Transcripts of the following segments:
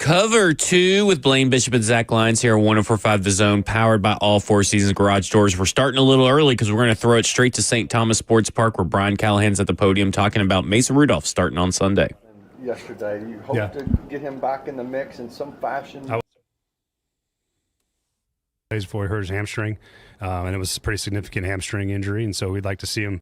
Cover 2 with Blaine Bishop and Zach Lyons here on 104.5 The Zone, powered by All Four Seasons Garage Doors. We're starting a little early because we're going to throw it straight to St. Thomas Sports Park, where Brian Callahan's at the podium talking about Mason Rudolph starting on Sunday. Yesterday, you hope to get him back in the mix in some fashion. Before he hurt his hamstring, and it was a pretty significant hamstring injury, and so we'd like to see him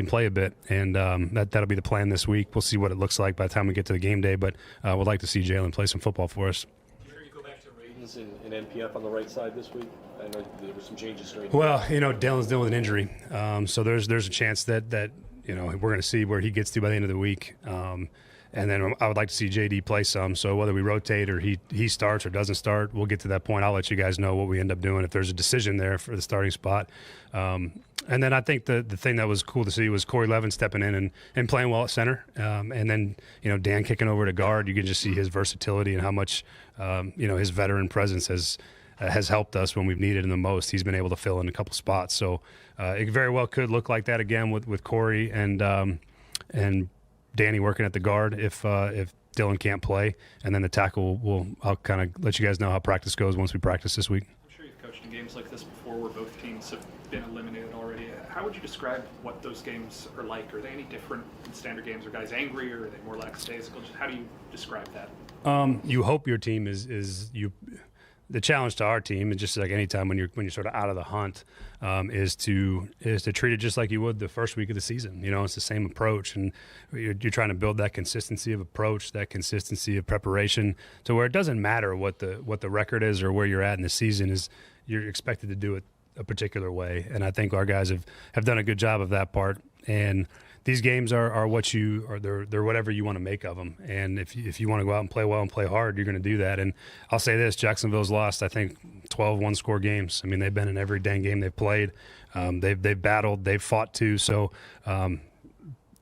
play a bit, and that'll be the plan this week. We'll see what it looks like by the time we get to the game day, but we'd like to see Jalen play some football for us. Sure you go back to Radens and NPF on the right side this week? I know there were some changes. Well, Dylan's dealing with an injury, so there's a chance that we're going to see where he gets to by the end of the week. And then I would like to see JD play some. So whether we rotate or he starts or doesn't start, we'll get to that point. I'll let you guys know what we end up doing if there's a decision there for the starting spot. And then I think the thing that was cool to see was Corey Levin stepping in and playing well at center. And then, Dan kicking over to guard. You can just see his versatility and how much, his veteran presence has helped us when we've needed him the most. He's been able to fill in a couple spots. So it very well could look like that again with Corey and Danny working at the guard if Dylan can't play, and then the tackle I'll kind of let you guys know how practice goes once we practice this week. I'm sure you've coached in games like this before where both teams have been eliminated already. How would you describe what those games are like? Are they any different than standard games? Are guys angry, or are they more lackadaisical? Just how do you describe that? You hope your team is the challenge to our team, and just like any time when you're sort of out of the hunt, is to treat it just like you would the first week of the season. It's the same approach, and you're trying to build that consistency of approach, that consistency of preparation, to where it doesn't matter what the record is or where you're at in the season. Is you're expected to do it a particular way, and I think our guys have done a good job of that part. And these games are what they're whatever you want to make of them. And if you want to go out and play well and play hard, you're going to do that. And I'll say this, Jacksonville's lost, I think, 12 one-score games. I mean, they've been in every dang game they've played. They've battled, they've fought too. So, they're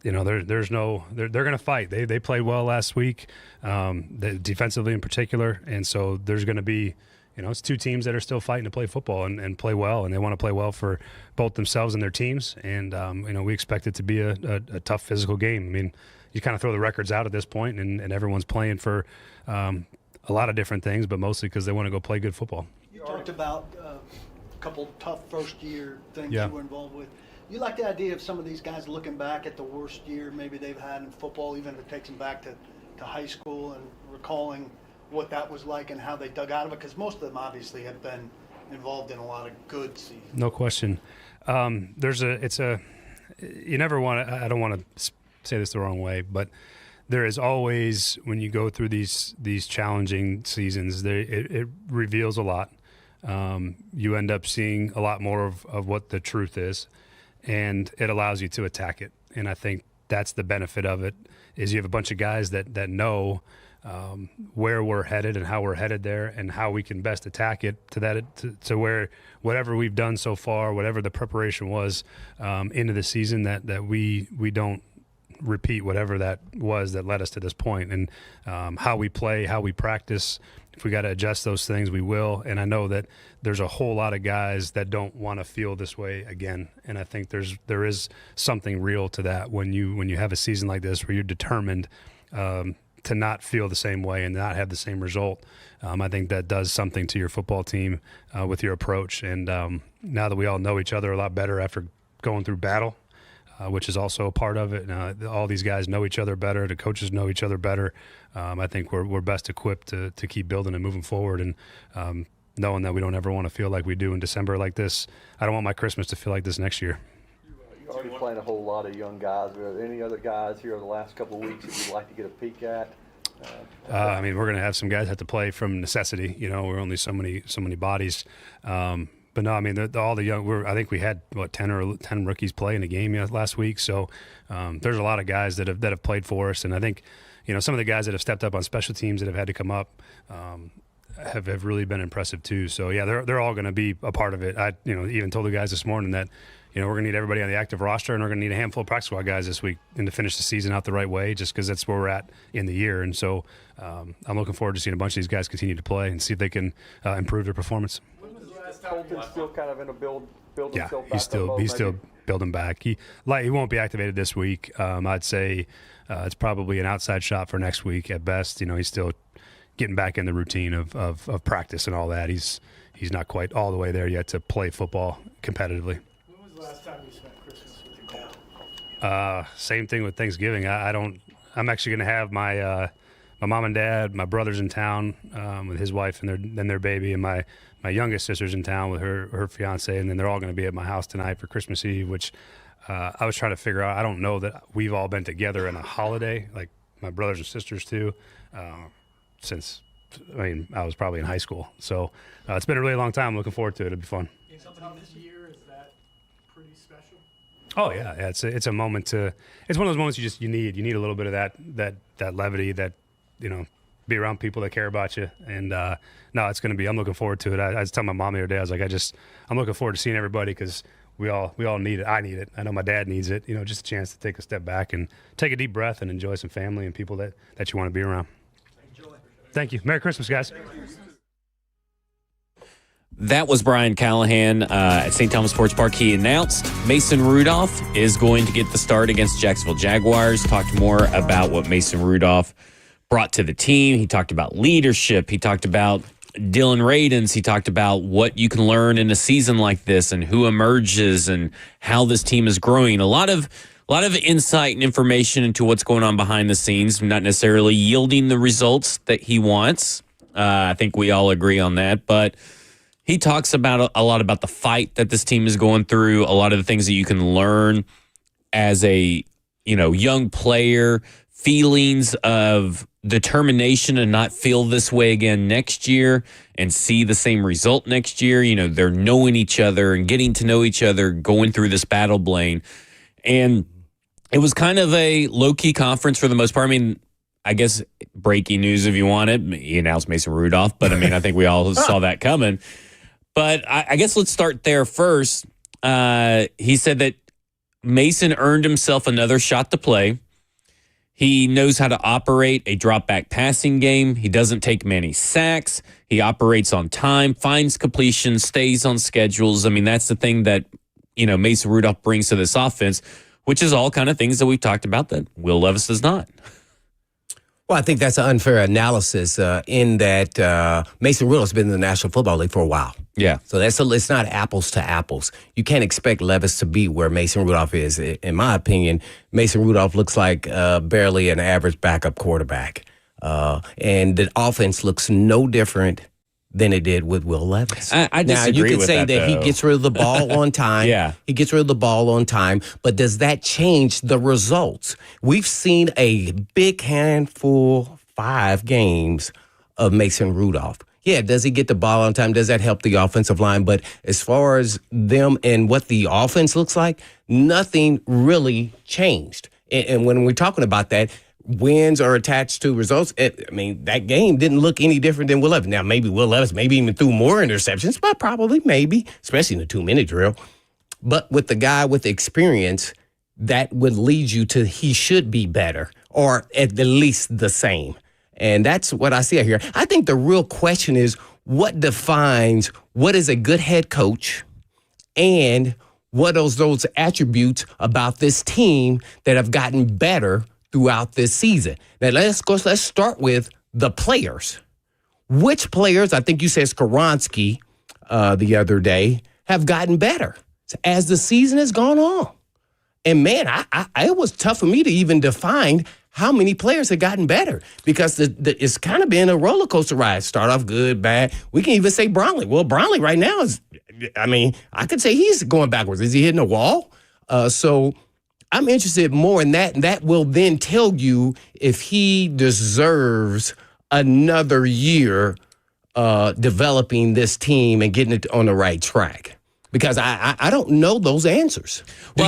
going to fight. They played well last week, defensively in particular. And so there's going to be, it's two teams that are still fighting to play football and play well, and they want to play well for both themselves and their teams. And, we expect it to be a tough physical game. I mean, you kind of throw the records out at this point, and everyone's playing for a lot of different things, but mostly because they want to go play good football. You talked about a couple tough first-year things you were involved with. You like the idea of some of these guys looking back at the worst year maybe they've had in football, even if it takes them back to high school, and recalling what that was like and how they dug out of it, because most of them obviously have been involved in a lot of good seasons. No question. You never want to, I don't want to say this the wrong way, but there is always, when you go through these challenging seasons, it reveals a lot. You end up seeing a lot more of what the truth is, and it allows you to attack it. And I think that's the benefit of it, is you have a bunch of guys that know where we're headed and how we're headed there, and how we can best attack it to where whatever we've done so far, whatever the preparation was into the season, that we don't repeat whatever that was that led us to this point. And how we play, how we practice, if we got to adjust those things, we will. And I know that there's a whole lot of guys that don't want to feel this way again. And I think there is something real to that when you have a season like this where you're determined to not feel the same way and not have the same result. I think that does something to your football team with your approach. And now that we all know each other a lot better after going through battle, which is also a part of it, all these guys know each other better, the coaches know each other better. I think we're best equipped to keep building and moving forward, and knowing that we don't ever want to feel like we do in December like this. I don't want my Christmas to feel like this next year. You're already playing a whole lot of young guys. Are there any other guys here over the last couple of weeks that you'd like to get a peek at? We're going to have some guys have to play from necessity. We're only so many bodies. But no, I mean, all the young. I think we had 10 rookies play in a game last week. So there's a lot of guys that have played for us, and I think some of the guys that have stepped up on special teams that have had to come up have really been impressive too. So yeah, they're all going to be a part of it. I even told the guys this morning that we're going to need everybody on the active roster, and we're going to need a handful of practice squad guys this week, and to finish the season out the right way, just because that's where we're at in the year. And so I'm looking forward to seeing a bunch of these guys continue to play and see if they can improve their performance. Colton's still kind of in a build himself back up. He's still building back. He won't be activated this week. I'd say it's probably an outside shot for next week at best. He's still getting back in the routine of practice and all that. He's not quite all the way there yet to play football competitively. When was the last time you spent Christmas with your dad? Same thing with Thanksgiving. I'm actually going to have my mom and dad, my brother's in town with his wife and their baby, and my youngest sister's in town with her fiance, and then they're all going to be at my house tonight for Christmas Eve, which I was trying to figure out. I don't know that we've all been together in a holiday, like my brothers and sisters too, since I was probably in high school. So it's been a really long time. I'm looking forward to it. It'll be fun. In a tough year, is that pretty special? Oh yeah, it's a moment to. It's one of those moments you need. You need a little bit of that levity, that be around people that care about you. And no, it's going to be. I'm looking forward to it. I was telling my mom the other day. I was like, I'm looking forward to seeing everybody because we all need it. I need it. I know my dad needs it. Just a chance to take a step back and take a deep breath and enjoy some family and people that you want to be around. Enjoy. Thank you. Merry Christmas, guys. That was Brian Callahan at St. Thomas Sports Park. He announced Mason Rudolph is going to get the start against Jacksonville Jaguars. Talked more about what Mason Rudolph brought to the team. He talked about leadership. He talked about Dylan Radins. He talked about what you can learn in a season like this and who emerges and how this team is growing. A lot of insight and information into what's going on behind the scenes, not necessarily yielding the results that he wants. I think we all agree on that, but he talks about a lot about the fight that this team is going through, a lot of the things that you can learn as a young player, feelings of determination to not feel this way again next year and see the same result next year. They're knowing each other and getting to know each other, going through this battle, Blaine. And it was kind of a low-key conference for the most part. I mean, I guess breaking news if you want it. He announced Mason Rudolph, but I think we all saw that coming. But I guess let's start there first. He said that Mason earned himself another shot to play. He knows how to operate a drop-back passing game. He doesn't take many sacks. He operates on time, finds completion, stays on schedules. That's the thing that, Mason Rudolph brings to this offense, which is all kind of things that we've talked about that Will Levis does not. Well, I think that's an unfair analysis in that Mason Rudolph's been in the National Football League for a while. Yeah. So it's not apples to apples. You can't expect Levis to be where Mason Rudolph is. In my opinion, Mason Rudolph looks like barely an average backup quarterback. And the offense looks no different than it did with Will Levis. I disagree now, you could with say that he gets rid of the ball on time. Yeah. He gets rid of the ball on time. But does that change the results? We've seen a big handful, 5 games of Mason Rudolph. Yeah, does he get the ball on time? Does that help the offensive line? But as far as them and what the offense looks like, nothing really changed. And when we're talking about that, wins are attached to results. That game didn't look any different than Will Levis. Now, maybe Will Levis even threw more interceptions, but probably maybe, especially in the 2-minute drill. But with the guy with experience, that would lead you to he should be better or at the least the same. And that's what I see out here. I think the real question is what defines what is a good head coach and what are those attributes about this team that have gotten better throughout this season. Now, let's start with the players. Which players, I think you said Skoronski the other day, have gotten better as the season has gone on? And, man, it was tough for me to even define how many players have gotten better because it's kind of been a roller coaster ride. Start off good, bad. We can even say Brownlee. Well, Brownlee right now is, I could say he's going backwards. Is he hitting a wall? So I'm interested more in that, and that will then tell you if he deserves another year developing this team and getting it on the right track. Because I don't know those answers. Do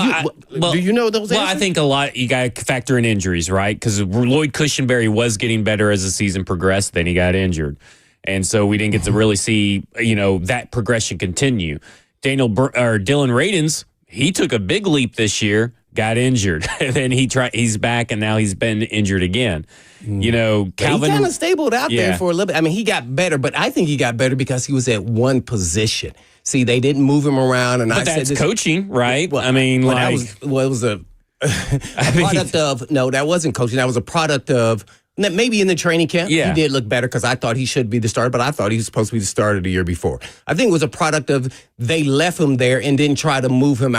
you know those answers? Well, I think a lot, you got to factor in injuries, right? Because Lloyd Cushenberry was getting better as the season progressed, then he got injured. And so we didn't get to really see, that progression continue. Dylan Radins, he took a big leap this year, got injured. And then he's back, and now he's been injured again. Calvin. He kind of stabled out there for a little bit. He got better, but I think he got better because he was at one position. See, they didn't move him around, and but that's coaching, right? Well, it was a product of that wasn't coaching. That was a product of Maybe in the training camp, Yeah. he did look better because I thought he should be the starter, but I thought he was supposed to be the starter the year before. I think it was a product of they left him there and didn't try to move him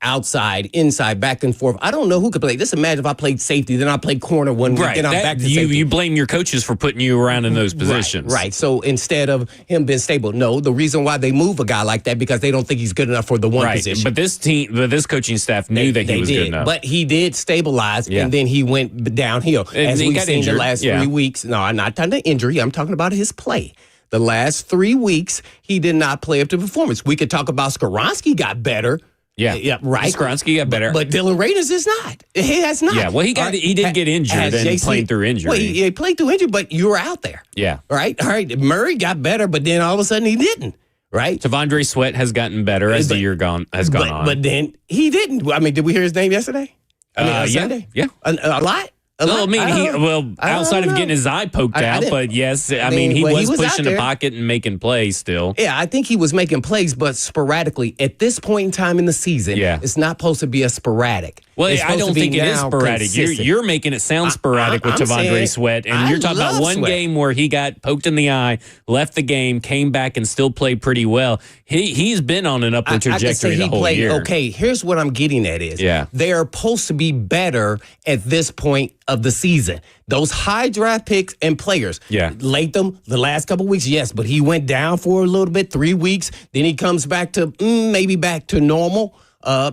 outside, inside, back and forth. I don't know who could play. Just imagine if I played safety, then I played corner one week, Right. then I'm back to you, safety. you blame your coaches for putting you around in those positions. Right. So instead of him being stable, no, the reason why they move a guy like that because they don't think he's good enough for the one Right. position. But this coaching staff knew that he was good enough. But he did stabilize, Yeah. and then he went downhill. And As he we've got seen injured. the last Yeah. 3 weeks. No, I'm not talking about injury. I'm talking about his play. The last 3 weeks, he did not play up to performance. We could talk about Skoronski got better. Yeah. Right. Skoronski got better. But Dylan Raiders is not. He has not. Yeah, well, he did get injured and played through injury. Well, he played through injury, but you were out there. Yeah. All right. Murray got better, but then all of a sudden he didn't. Right. Tavondre Sweat has gotten better as the year has gone on. But then he didn't. I mean, did we hear his name yesterday? Sunday? Yeah. A lot? Well, I mean, outside of getting his eye poked out, but yes, I mean, he was pushing the pocket and making plays still. Yeah, I think he was making plays, but sporadically. At this point in time in the season, it's not supposed to be a sporadic. Well, I don't think it is sporadic. You're making it sound sporadic with Tavondre Sweat, and you're talking about one game where he got poked in the eye, left the game, came back, and still played pretty well. He's been on an upward trajectory the whole year. Okay, here's what I'm getting at is they are supposed to be better at this point of the season. Those high draft picks and players. Yeah. Latham, the last couple of weeks, yes, but he went down for a little bit, 3 weeks. Then he comes back to maybe back to normal.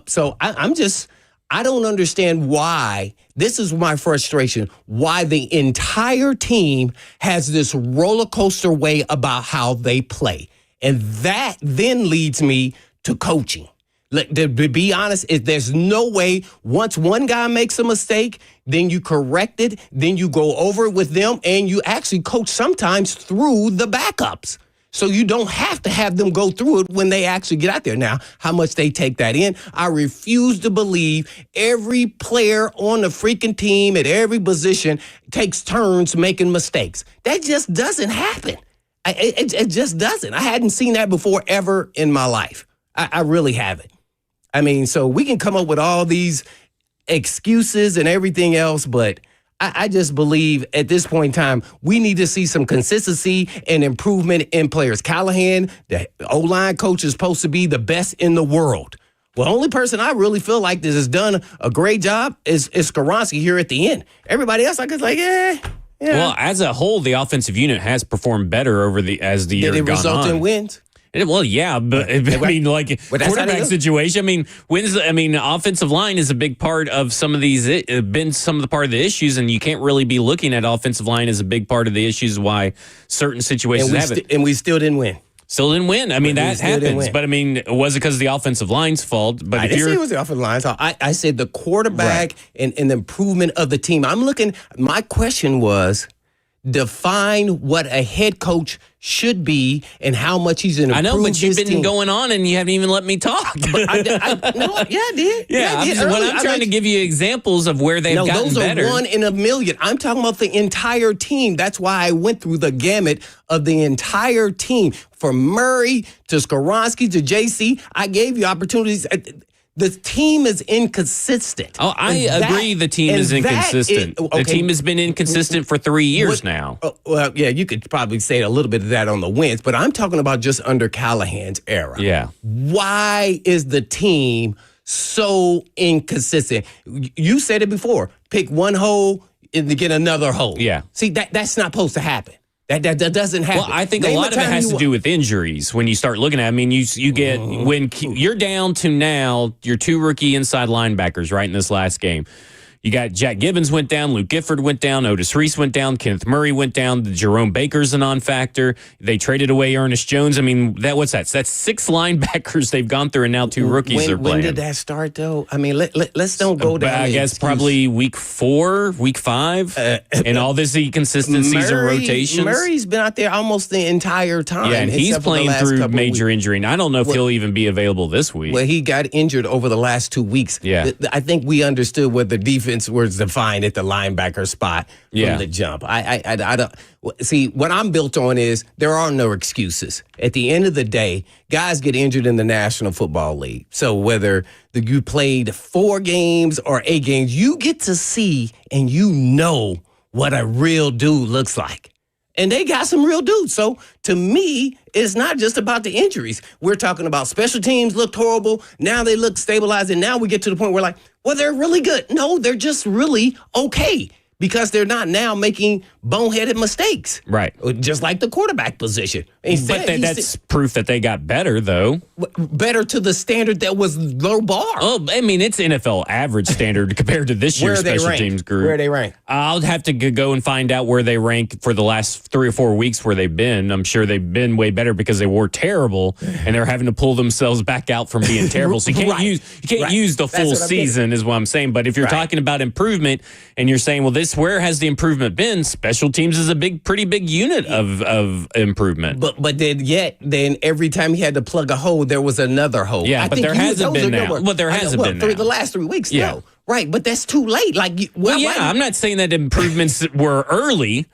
So I don't understand why. This is my frustration. Why the entire team has this roller coaster way about how they play. And that then leads me to coaching. To be honest, there's no way once one guy makes a mistake, then you correct it, then you go over it with them, and you actually coach sometimes through the backups. So you don't have to have them go through it when they actually get out there. Now, how much they take that in, I refuse to believe every player on the freaking team at every position takes turns making mistakes. That just doesn't happen. It just doesn't. I hadn't seen that before ever in my life. I really haven't. I mean, so we can come up with all these excuses and everything else, but I just believe at this point in time, we need to see some consistency and improvement in players. Callahan, the O-line coach, is supposed to be the best in the world. Well, the only person I really feel like this has done a great job is Skoronski here at the end. Everybody else, I could like, yeah. Well, as a whole, the offensive unit has performed better as the year gone on. Did it result in wins? Well, yeah, but I mean, like quarterback situation. I mean, wins. I mean, offensive line is a big part of some of these. Been some of the part of the issues, and you can't really be looking at offensive line as a big part of the issues why certain situations happen. And we still didn't win. Still didn't win. I mean, that happens. But I mean, was it because of the offensive line's fault? But I didn't say it was the offensive line. So I said the quarterback and the improvement of the team. I'm looking. My question was, define what a head coach should be and how much he's going to improve. I know, but you've been team. going on and you haven't even let me talk. But I did. Yeah, I'm trying to give you examples of where they've gotten those better. Are 1 in a million. I'm talking about the entire team. That's why I went through the gamut of the entire team. From Murray to Skoronski to JC, I gave you opportunities. The team is inconsistent. Oh, I agree the team is inconsistent. The team has been inconsistent for 3 years now. Well, yeah, you could probably say a little bit of that on the wins, but I'm talking about just under Callahan's era. Yeah. Why is the team so inconsistent? You said it before. Pick one hole and to get another hole. Yeah. See, that's not supposed to happen. That doesn't happen. Well, I think a lot of it has to do with injuries when you start looking at it. I mean, you get when you're down to now your 2 rookie inside linebackers right in this last game. You got Jack Gibbons went down, Luke Gifford went down, Otis Reese went down, Kenneth Murray went down, Jerome Baker's a non-factor. They traded away Ernest Jones. I mean, what's that? So that's 6 linebackers they've gone through, and now 2 rookies are playing. When did that start, though? I mean, let's don't go down. I guess probably week 4, week 5, and all this inconsistencies and rotations. Murray's been out there almost the entire time. Yeah, and he's playing through major injury, and I don't know if he'll even be available this week. Well, he got injured over the last 2 weeks. Yeah. I think we understood what the defense was defined at the linebacker spot from the jump. I don't see what I'm built on is there are no excuses. At the end of the day, guys get injured in the National Football League. So whether you played 4 games or 8 games, you get to see and you know what a real dude looks like. And they got some real dudes. So to me, it's not just about the injuries. We're talking about special teams looked horrible. Now they look stabilized. And now we get to the point where like, well, they're really good. No, they're just really okay because they're not now making boneheaded mistakes. Right. Just like the quarterback position. But that's proof that they got better, though. Better to the standard that was low bar. Oh, I mean, it's NFL average standard compared to this year's special teams group. Where are they ranked? I'll have to go and find out where they rank for the last 3 or 4 weeks where they've been. I'm sure they've been way better because they were terrible and they're having to pull themselves back out from being terrible. So you can't use the full season is what I'm saying. But if you're talking about improvement and you're saying, well, where has the improvement been? Special teams is a pretty big unit of improvement. But then every time he had to plug a hole, there was another hole. Yeah, but there hasn't been now. But there hasn't been now. The last 3 weeks, no. Right, but that's too late. I'm not saying that improvements were early,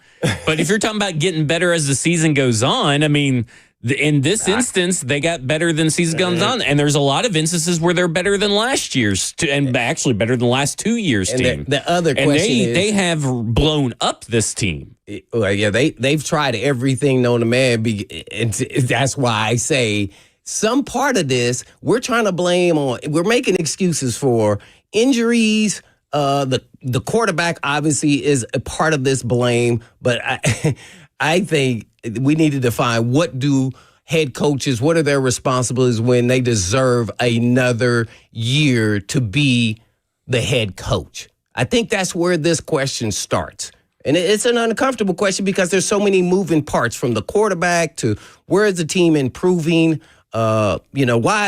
but if you're talking about getting better as the season goes on, I mean, in this instance, they got better than season goes on, and there's a lot of instances where they're better than last year's, and actually better than last 2 years' team. The other question is, they have blown up this team. Well, yeah, they've tried everything known to man, and that's why I say some part of this we're trying to blame on. We're making excuses for injuries. The quarterback obviously is a part of this blame, but I think we need to define what do head coaches, what are their responsibilities when they deserve another year to be the head coach. I think that's where this question starts. And it's an uncomfortable question because there's so many moving parts from the quarterback to where is the team improving. Why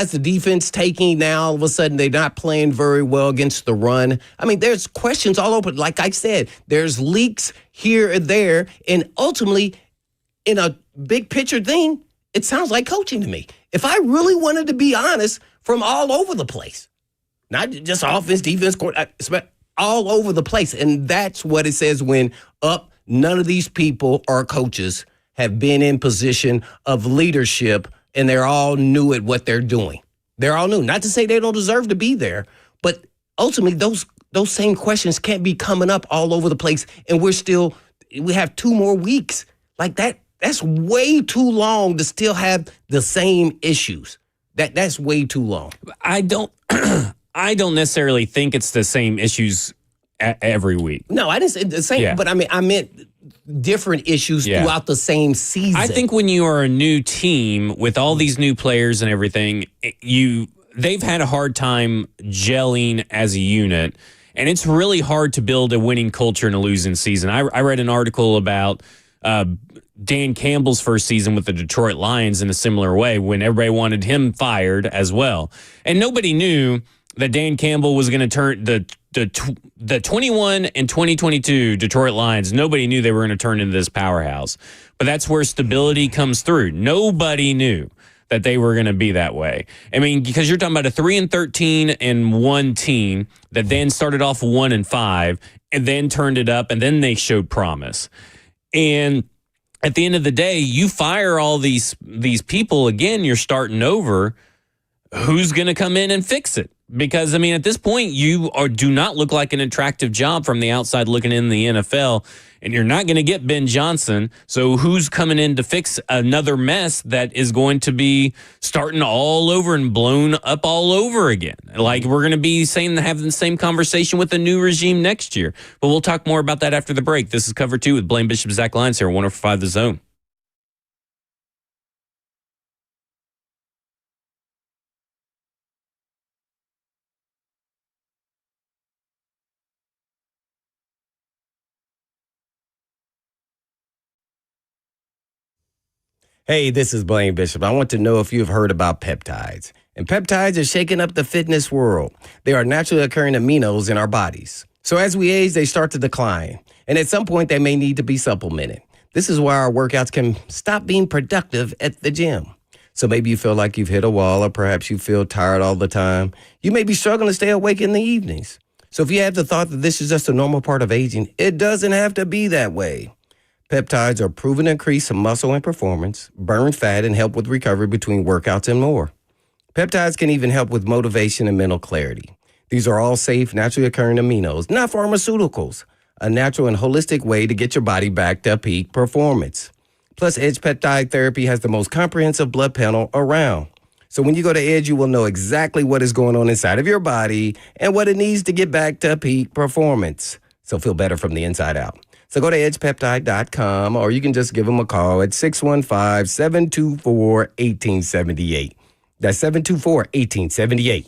is the defense taking now? All of a sudden, they're not playing very well against the run. I mean, there's questions all over. Like I said, there's leaks here and there. And ultimately, in a big picture thing, it sounds like coaching to me. If I really wanted to be honest, from all over the place, not just offense, defense, all over the place. And that's what it says when none of these people or coaches have been in position of leadership and they're all new at what they're doing. They're all new. Not to say they don't deserve to be there, but ultimately those same questions can't be coming up all over the place. And we have 2 more weeks. Like that's way too long to still have the same issues. That's way too long. I don't necessarily think it's the same issues every week. No, I didn't say the same, but I meant different issues throughout the same season. I think when you are a new team with all these new players and everything, they've had a hard time gelling as a unit, and it's really hard to build a winning culture in a losing season. I read an article about Dan Campbell's first season with the Detroit Lions in a similar way when everybody wanted him fired as well. And nobody knew that Dan Campbell was going to turn the 21 and 2022 Detroit Lions. Nobody knew they were going to turn into this powerhouse. But that's where stability comes through. Nobody knew that they were going to be that way. I mean, because you're talking about a 3-13-1 team that then started off 1-5 and then turned it up and then they showed promise. And at the end of the day, you fire all these people again, you're starting over. Who's going to come in and fix it? Because, I mean, at this point, you do not look like an attractive job from the outside looking in the NFL, and you're not going to get Ben Johnson. So who's coming in to fix another mess that is going to be starting all over and blown up all over again? Like, we're going to be having the same conversation with the new regime next year. But we'll talk more about that after the break. This is Cover 2 with Blaine Bishop, Zach Lyons here, 105 The Zone. Hey, this is Blaine Bishop. I want to know if you've heard about peptides. And peptides are shaking up the fitness world. They are naturally occurring aminos in our bodies. So as we age, they start to decline. And at some point, they may need to be supplemented. This is why our workouts can stop being productive at the gym. So maybe you feel like you've hit a wall, or perhaps you feel tired all the time. You may be struggling to stay awake in the evenings. So if you have the thought that this is just a normal part of aging, it doesn't have to be that way. Peptides are proven to increase muscle and performance, burn fat, and help with recovery between workouts and more. Peptides can even help with motivation and mental clarity. These are all safe, naturally occurring aminos, not pharmaceuticals. a natural and holistic way to get your body back to peak performance. Plus, Edge Peptide Therapy has the most comprehensive blood panel around. So when you go to Edge, you will know exactly what is going on inside of your body and what it needs to get back to peak performance. So feel better from the inside out. So go to edgepeptide.com, or you can just give them a call at 615-724-1878. That's 724-1878.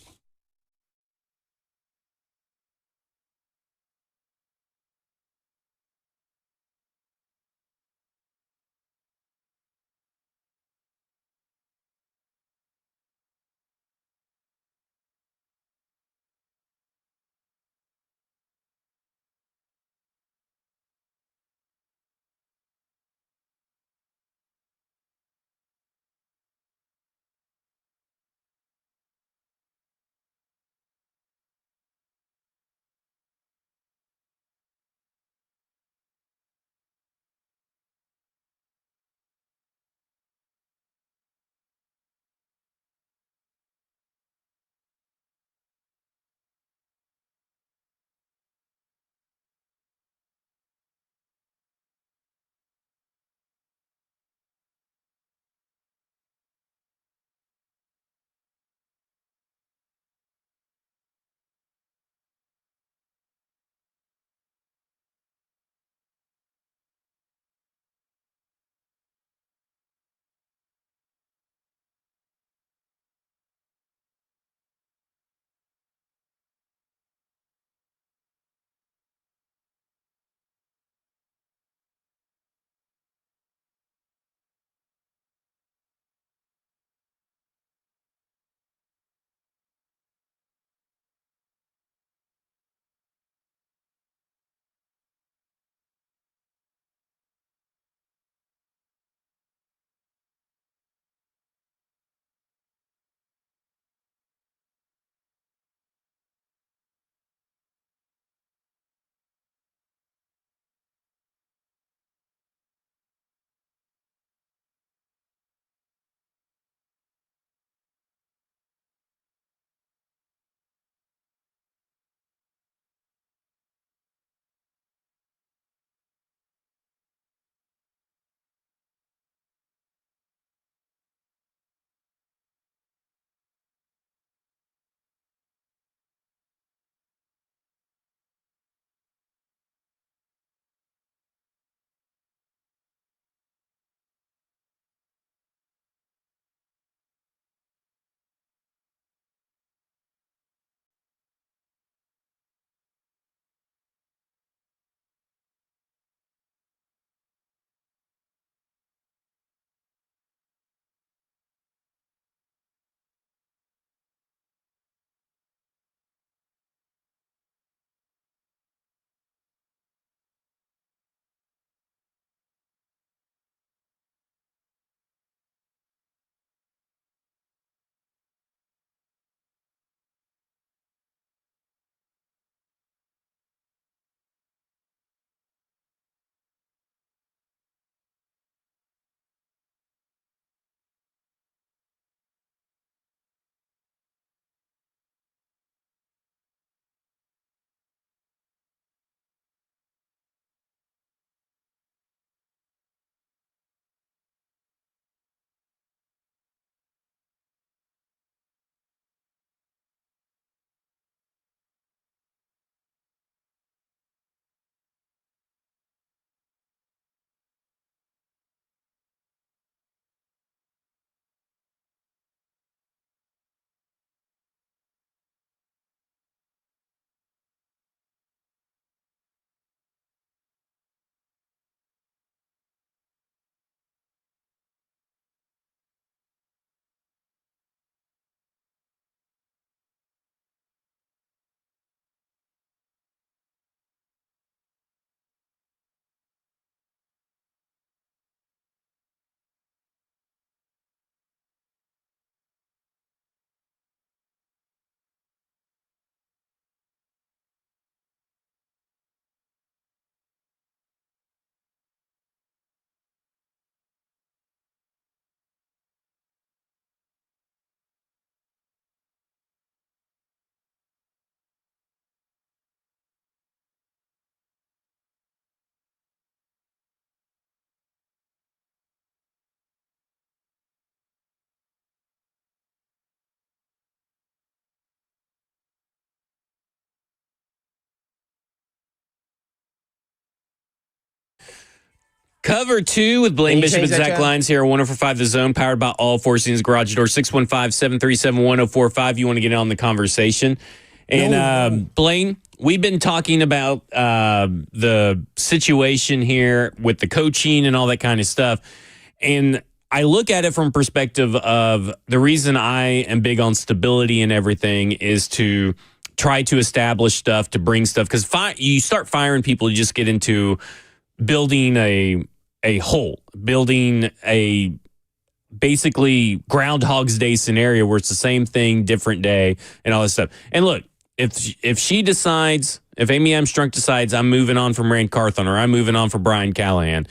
Cover 2 with Blaine Can you Bishop and change that, Zach John? Lyons here, 104.5 The Zone, powered by all Four Seasons Garage Door, 615-737-1045. You want to get in on the conversation. And Blaine, we've been talking about the situation here with the coaching and all that kind of stuff. And I look at it from perspective of the reason I am big on stability and everything is to try to establish stuff, to bring stuff. Because you start firing people, you just get into building a hole, building a basically Groundhog's Day scenario where it's the same thing, different day, and all this stuff. And look, if she decides, if Amy Armstrong decides I'm moving on from Rand Carthon or I'm moving on from Brian Callahan,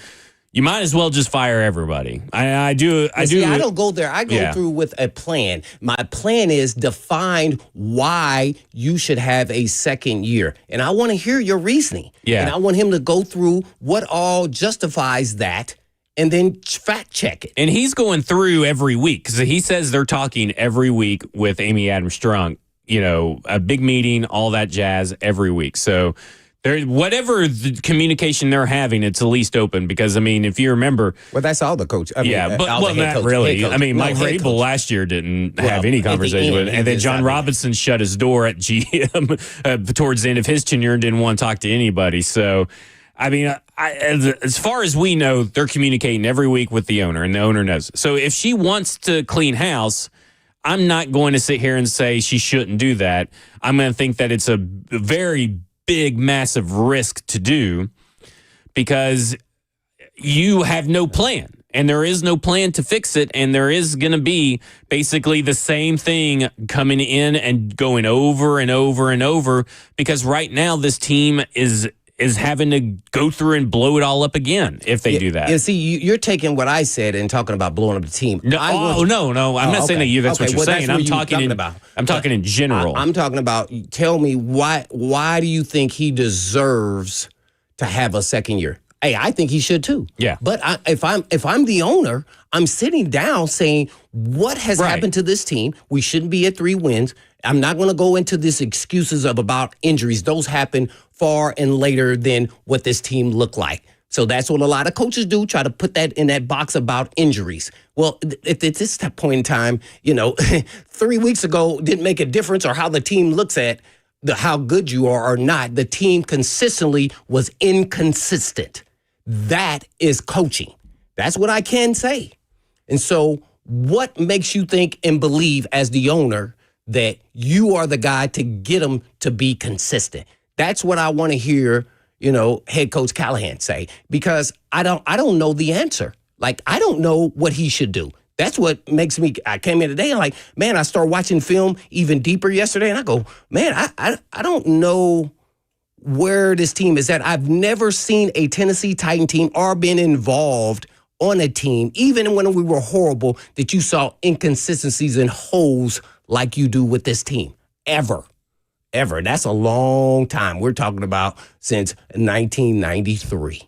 you might as well just fire everybody. I do. I don't go there. I go through with a plan. My plan is define why you should have a second year. And I want to hear your reasoning. Yeah. And I want him to go through what all justifies that and then fact check it. And he's going through every week because he says they're talking every week with Amy Armstrong, a big meeting, all that jazz every week. So whatever the communication they're having, it's at least open because, if you remember. Well, that's all the coach. But not really. Mike Vrabel last year didn't have any conversation with it. And then John Robinson shut his door at GM towards the end of his tenure and didn't want to talk to anybody. So, as far as we know, they're communicating every week with the owner, and the owner knows. So if she wants to clean house, I'm not going to sit here and say she shouldn't do that. I'm going to think that it's a very big, massive risk to do because you have no plan and there is no plan to fix it. And there is going to be basically the same thing coming in and going over and over and over because right now this team is having to go through and blow it all up again if they do that. You see, you're taking what I said and talking about blowing up the team. No, I'm not saying that that's what you're saying. I'm talking about. I'm talking in general. I'm talking about, tell me why do you think he deserves to have a second year? Hey, I think he should too. Yeah. But if I'm the owner, I'm sitting down saying, what has happened to this team? We shouldn't be at 3 wins. I'm not going to go into this excuses about injuries. Those happen far and later than what this team looked like. So that's what a lot of coaches do, try to put that in that box about injuries. Well, at this point in time, 3 weeks ago didn't make a difference or how the team looks at how good you are or not. The team consistently was inconsistent. That is coaching. That's what I can say. And so what makes you think and believe as the owner that you are the guy to get them to be consistent? That's what I want to hear, head coach Callahan say, because I don't know the answer. Like, I don't know what he should do. That's what makes me, I came in today and I started watching film even deeper yesterday and I go, I don't know where this team is at. I've never seen a Tennessee Titan team or been involved on a team, even when we were horrible, that you saw inconsistencies and holes like you do with this team. Ever. That's a long time. We're talking about since 1993.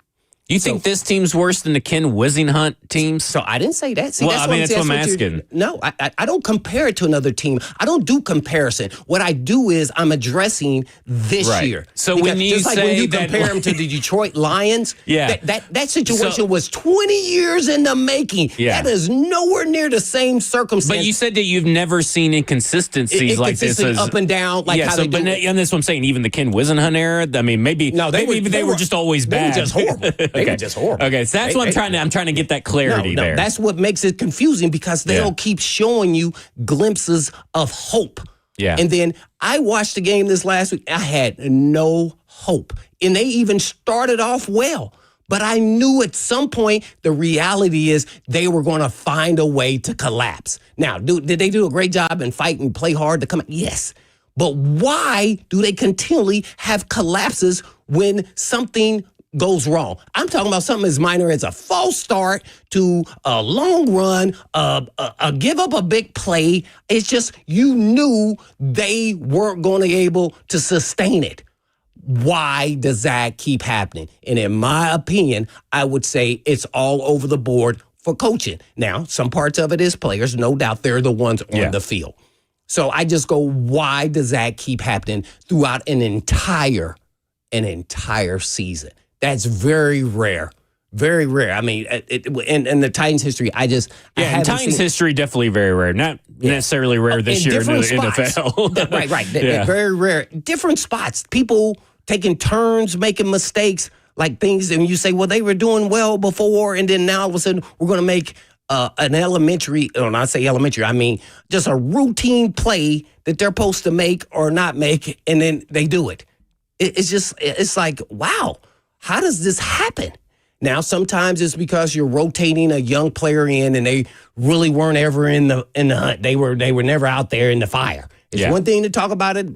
You think this team's worse than the Ken Wisenhunt teams? So I didn't say that. See, that's what I'm asking. No, I don't compare it to another team. I don't do comparison. What I do is I'm addressing this year. So because when you just like say when you that, compare them to the Detroit Lions, that situation was 20 years in the making. Yeah. That is nowhere near the same circumstance. But you said that you've never seen inconsistencies like this. Up and down, like how they do. And that's what I'm saying. Even the Ken Wisenhunt era. I mean, maybe they were just always bad. They were just horrible. They were just horrible. Okay, so that's what I'm trying to get that clarity there. That's what makes it confusing because they'll keep showing you glimpses of hope. Yeah. And then I watched the game this last week. I had no hope. And they even started off well. But I knew at some point the reality is they were going to find a way to collapse. Now, did they do a great job and fight and play hard to come out? Yes. But why do they continually have collapses when something goes wrong? I'm talking about something as minor as a false start to a long run, a give up a big play. It's just you knew they weren't going to be able to sustain it. Why does that keep happening? And in my opinion, I would say it's all over the board for coaching. Now, some parts of it is players. No doubt they're the ones on the field. So I just go, why does that keep happening throughout an entire season? That's very rare Very rare. I mean, in the Titans history, I Yeah, in haven't Titans seen, history, definitely very rare. Not necessarily rare this year in the different spots. NFL. Right. Yeah. Very rare. Different spots. People taking turns, making mistakes, like things, and you say, well, they were doing well before, and then now all of a sudden we're going to make an elementary, or not say elementary, I mean just a routine play that they're supposed to make or not make, and then they do it. It's like, wow, how does this happen? Now, sometimes it's because you're rotating a young player in, and they really weren't ever in the hunt. They were never out there in the fire. It's one thing to talk about it,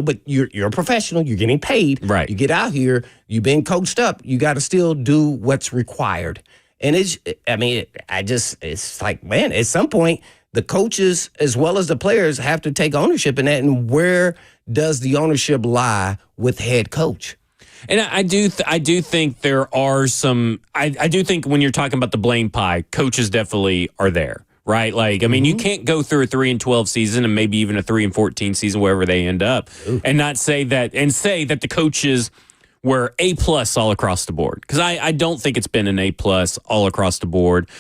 but you're a professional. You're getting paid. Right. You get out here. You've been coached up. You got to still do what's required. And it's like, man, at some point, the coaches as well as the players have to take ownership in that. And where does the ownership lie with head coach? And I do think there are some. I do think when you're talking about the Blaine pie, coaches definitely are there, right? Like, I mean, you can't go through a 3-12 season and maybe even a 3-14 season, wherever they end up, and not say that the coaches were A+ all across the board, because I don't think it's been an A+ all across the board,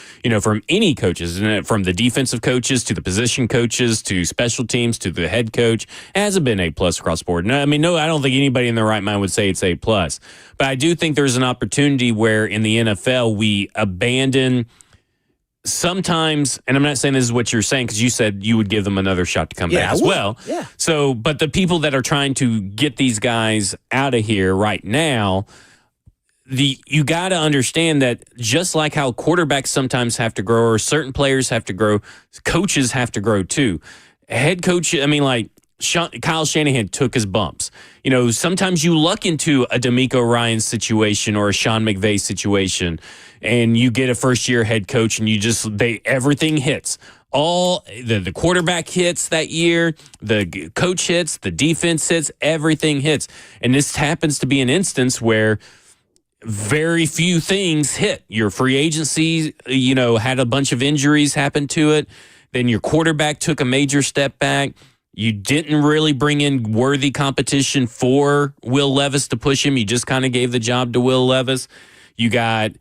from any coaches, from the defensive coaches to the position coaches to special teams to the head coach. It hasn't been A+ across the board. No, I don't think anybody in their right mind would say it's A+. But I do think there's an opportunity where in the NFL we abandon sometimes, and I'm not saying this is what you're saying, because you said you would give them another shot to come back as well. Yeah. So, but the people that are trying to get these guys out of here right now, you got to understand that just like how quarterbacks sometimes have to grow, or certain players have to grow, coaches have to grow too. Head coach, Kyle Shanahan took his bumps. Sometimes you luck into a D'Amico Ryans situation or a Sean McVay situation, and you get a first-year head coach, and everything hits. All the quarterback hits that year, the coach hits, the defense hits, everything hits. And this happens to be an instance where very few things hit. Your free agency, had a bunch of injuries happen to it. Then your quarterback took a major step back. You didn't really bring in worthy competition for Will Levis to push him. You just kind of gave the job to Will Levis. You got,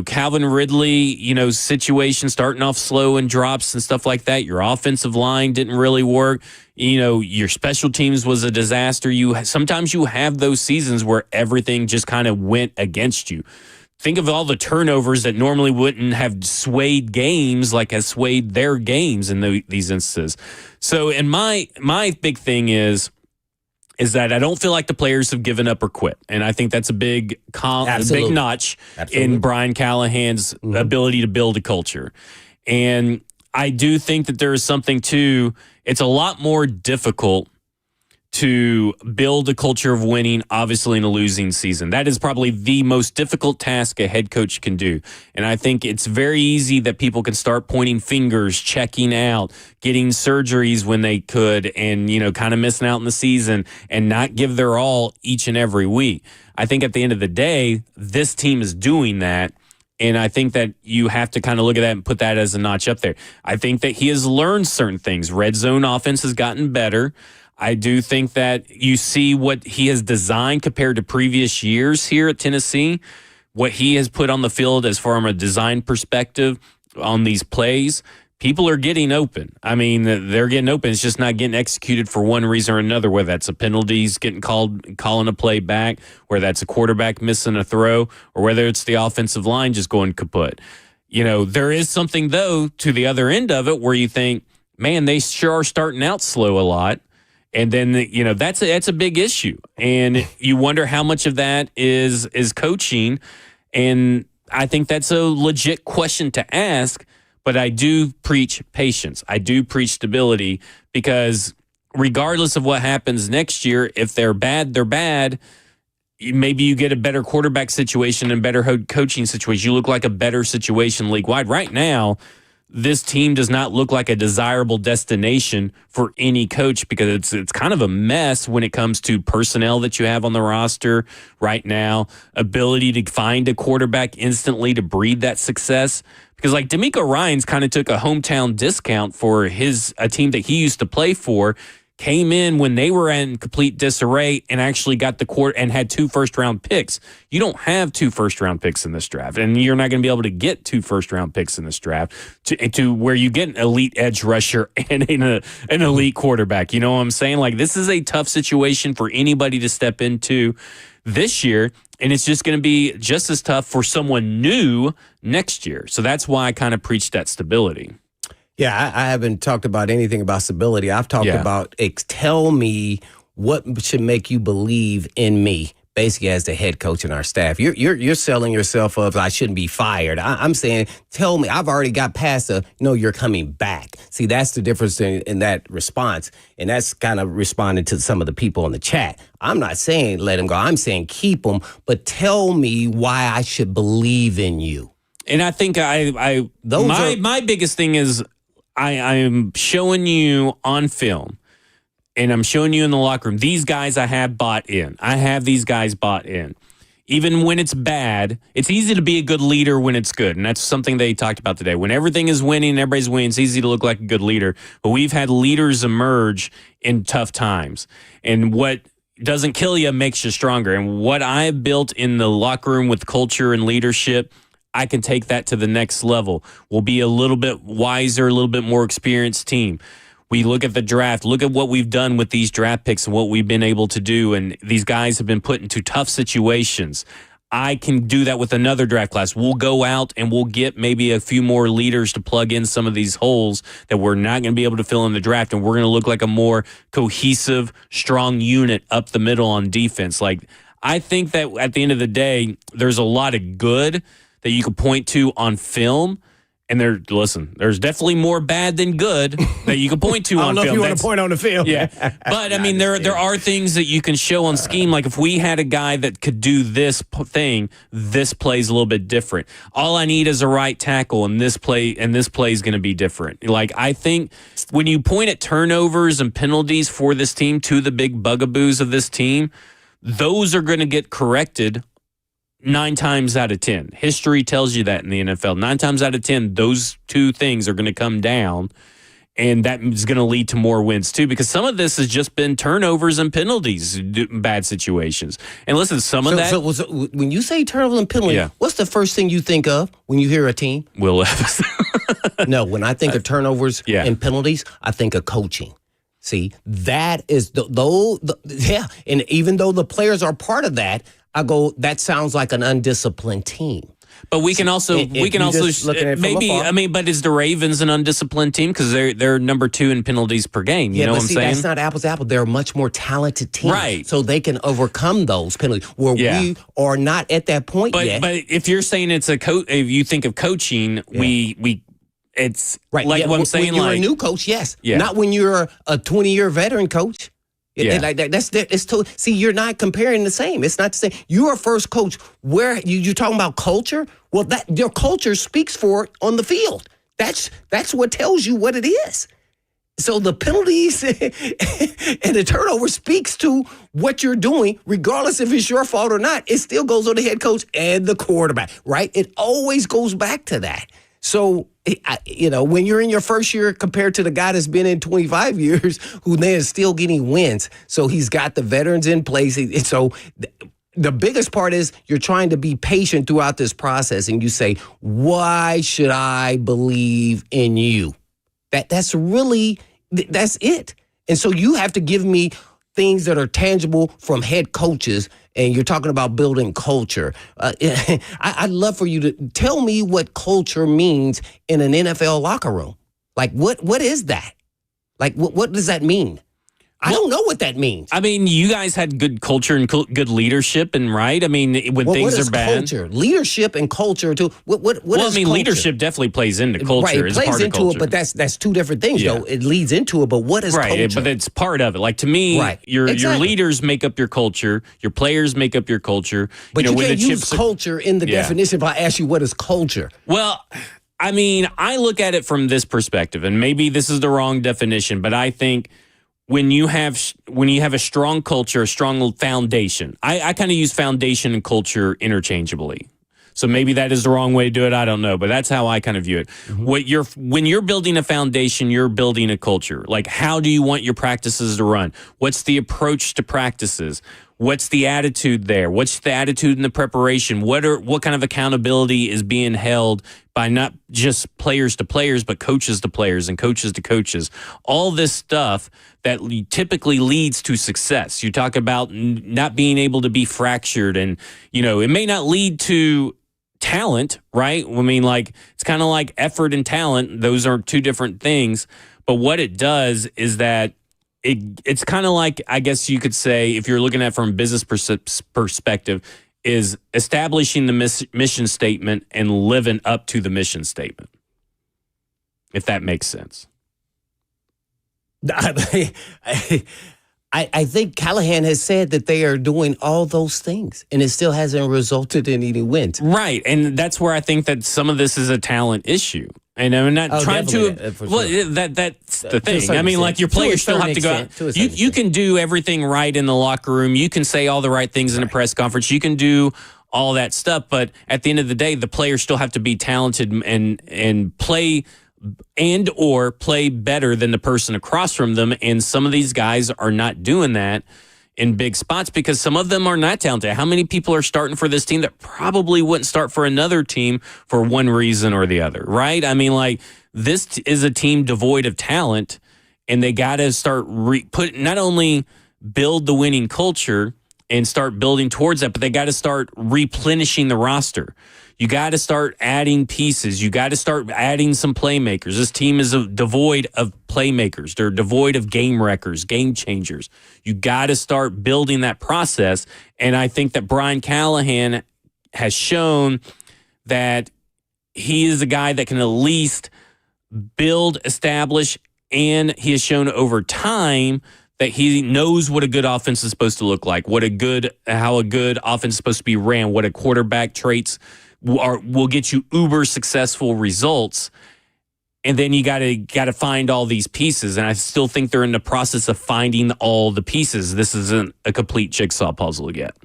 Calvin Ridley, situation starting off slow and drops and stuff like that. Your offensive line didn't really work. Your special teams was a disaster. Sometimes you have those seasons where everything just kind of went against you. Think of all the turnovers that normally wouldn't have swayed games like has swayed their games in these instances. So, and my big thing is that I don't feel like the players have given up or quit. And I think that's a big notch in Brian Callahan's ability to build a culture. And I do think that there is something to, it's a lot more difficult to build a culture of winning, obviously in a losing season. That is probably the most difficult task a head coach can do. And I think it's very easy that people can start pointing fingers, checking out, getting surgeries when they could, and, kind of missing out in the season and not give their all each and every week. I think at the end of the day, this team is doing that. And I think that you have to kind of look at that and put that as a notch up there. I think that he has learned certain things. Red zone offense has gotten better. I do think that you see what he has designed compared to previous years here at Tennessee, what he has put on the field as far as a design perspective on these plays. People are getting open. They're getting open. It's just not getting executed for one reason or another, whether that's a penalties getting calling a play back, whether that's a quarterback missing a throw, or whether it's the offensive line just going kaput. There is something, though, to the other end of it where you think, man, they sure are starting out slow a lot. And then, that's a big issue. And you wonder how much of that is coaching. And I think that's a legit question to ask. But I do preach patience. I do preach stability, because regardless of what happens next year, if they're bad, they're bad. Maybe you get a better quarterback situation and better coaching situation. You look like a better situation league-wide. Right now, this team does not look like a desirable destination for any coach, because it's kind of a mess when it comes to personnel that you have on the roster right now, ability to find a quarterback instantly to breed that success. Because like D'Amico Ryans kind of took a hometown discount for a team that he used to play for, came in when they were in complete disarray and actually got the court and had 2 first-round picks. You don't have 2 first-round picks in this draft, and you're not going to be able to get 2 first-round picks in this draft to where you get an elite edge rusher and an elite quarterback. You know what I'm saying? Like, this is a tough situation for anybody to step into this year, and it's just going to be just as tough for someone new next year. So that's why I kind of preach that stability. Yeah, I haven't talked about anything about stability. I've talked about tell me what should make you believe in me, basically as the head coach and our staff. You're selling yourself up. I shouldn't be fired. I'm saying, tell me. I've already got past you're coming back. See, that's the difference in that response, and that's kind of responding to some of the people in the chat. I'm not saying let him go. I'm saying keep him, but tell me why I should believe in you. And I think my biggest thing is I'm showing you on film, and I'm showing you in the locker room, these guys I have bought in. I have these guys bought in. Even when it's bad, it's easy to be a good leader when it's good, and that's something they talked about today. When everything is winning and everybody's winning, it's easy to look like a good leader. But we've had leaders emerge in tough times, and what doesn't kill you makes you stronger. And what I built in the locker room with culture and leadership, I can take that to the next level. We'll be a little bit wiser, a little bit more experienced team. We look at the draft, look at what we've done with these draft picks and what we've been able to do, and these guys have been put into tough situations. I can do that with another draft class. We'll go out and we'll get maybe a few more leaders to plug in some of these holes that we're not going to be able to fill in the draft, and we're going to look like a more cohesive, strong unit up the middle on defense. Like, I think that at the end of the day, there's a lot of good that you could point to on film. And there's definitely more bad than good that you can point to on film. I don't know if you want to point on the film. Yeah. But, I mean, there are things that you can show on scheme. Like, if we had a guy that could do this thing, this plays a little bit different. All I need is a right tackle, and this play is going to be different. Like, I think when you point at turnovers and penalties for this team to the big bugaboos of this team, those are going to get corrected 9 times out of 10. History tells you that in the NFL. 9 times out of 10, those 2 things are going to come down, and that is going to lead to more wins too, because some of this has just been turnovers and penalties, bad situations. And listen, some of that... So when you say turnovers and penalties, what's the first thing you think of when you hear a team? Will Levis. No, when I think of turnovers and penalties, I think of coaching. See, that is and even though the players are part of that, I go, that sounds like an undisciplined team. But we can also maybe, I mean, but is the Ravens an undisciplined team because they're number 2 in penalties per game? You know what I'm saying? That's not apples to apples. They're a much more talented team, right? So they can overcome those penalties. Where we are not at that point yet. But if you're saying it's if you think of coaching, it's right. Like what I'm saying. When you're a new coach, not when you're a 20-year veteran coach. See, you're not comparing the same. It's not the same. You're a first coach. Where you're talking about culture? Well, that your culture speaks for it on the field. That's what tells you what it is. So the penalties and the turnover speaks to what you're doing, regardless if it's your fault or not. It still goes on the head coach and the quarterback, right? It always goes back to that. So, when you're in your first year compared to the guy that's been in 25 years who then is still getting wins. So he's got the veterans in place. And so the biggest part is you're trying to be patient throughout this process. And you say, why should I believe in you? That's it. And so you have to give me things that are tangible from head coaches. And you're talking about building culture. I'd love for you to tell me what culture means in an NFL locker room. Like, what is that? Like, what does that mean? I don't know what that means. I mean, you guys had good culture and good leadership, and right? I mean, when things are bad, culture, leadership, and culture too. What is culture? Leadership definitely plays into culture. Right, it plays into it, but that's 2 different things. Though it leads into it. But what is culture? Right, but it's part of it. Like, to me, your leaders make up your culture. Your players make up your culture. But you can't use culture in the definition. If I ask you what is culture, well, I mean, I look at it from this perspective, and maybe this is the wrong definition, but I think when you have a strong culture, a strong foundation, I kind of use foundation and culture interchangeably. So maybe that is the wrong way to do it. I don't know, but that's how I kind of view it. When you're building a foundation, you're building a culture. Like, how do you want your practices to run? What's the approach to practices? What's the attitude there? What's the attitude in the preparation? What kind of accountability is being held by not just players to players, but coaches to players and coaches to coaches? All this stuff that typically leads to success. You talk about not being able to be fractured, and it may not lead to talent, right? I mean, like, it's kind of like effort and talent. Those are two different things. But what it does is that it's kind of like, I guess you could say, if you're looking at it from a business perspective, is establishing the mission statement and living up to the mission statement, if that makes sense. I think Callahan has said that they are doing all those things, and it still hasn't resulted in any wins. Right, and that's where I think that some of this is a talent issue. And I'm not trying to. Well, sure. That's the thing. I mean, like, your players still have to go out. You can do everything right in the locker room. You can say all the right things in a press conference. You can do all that stuff, but at the end of the day, the players still have to be talented and play or play better than the person across from them. And some of these guys are not doing that in big spots because some of them are not talented. How many people are starting for this team that probably wouldn't start for another team for one reason or the other, right? I mean, like, this is a team devoid of talent, and they got to start not only build the winning culture and start building towards that, but they got to start replenishing the roster. You got to start adding pieces. You got to start adding some playmakers. This team is devoid of playmakers. They're devoid of game wreckers, game changers. You got to start building that process. And I think that Brian Callahan has shown that he is a guy that can at least build, establish, and he has shown over time that he knows what a good offense is supposed to look like, how a good offense is supposed to be ran, what a quarterback traits will get you uber successful results. And then you got to find all these pieces. And I still think they're in the process of finding all the pieces. This isn't a complete jigsaw puzzle yet.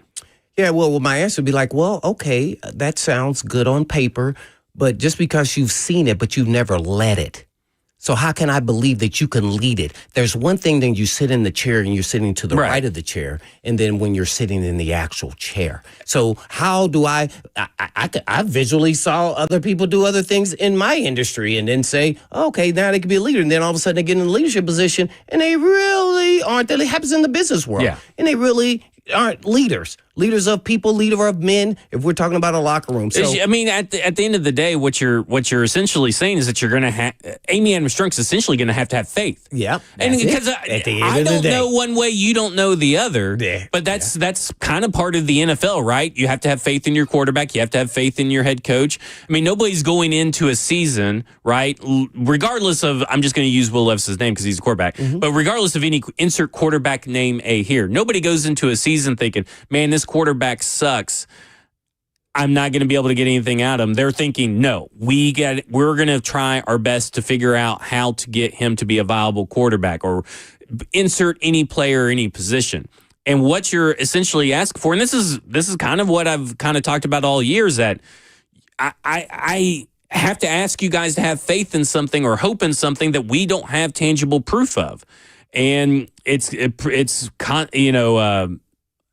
Yeah, well, my answer would be like, well, okay, that sounds good on paper, but just because you've seen it, but you've never led it. So how can I believe that you can lead it? There's one thing that you sit in the chair and you're sitting to the right of the chair, and then when you're sitting in the actual chair. So how do I visually saw other people do other things in my industry and then say, okay, now they can be a leader. And then all of a sudden they get in a leadership position and they really aren't. That happens in the business world. Yeah. And they really aren't leaders of people, leader of men, if we're talking about a locker room. So, I mean, at the end of the day, what you're essentially saying is that you're going to have, Amy Adams Strunk's essentially going to have faith. Yeah. And because I don't know one way, you don't know the other. Yeah. But that's kind of part of the NFL, right? You have to have faith in your quarterback. You have to have faith in your head coach. I mean, nobody's going into a season, right? Regardless of, I'm just going to use Will Levis's name because he's a quarterback, but regardless of any insert quarterback name here, nobody goes into a season thinking, man, this quarterback sucks. I'm not going to be able to get anything out of him. They're thinking, no, we're going to try our best to figure out how to get him to be a viable quarterback or insert any player, any position. And what you're essentially asking for, and this is kind of what I've kind of talked about all year, is that I have to ask you guys to have faith in something or hope in something that we don't have tangible proof of. And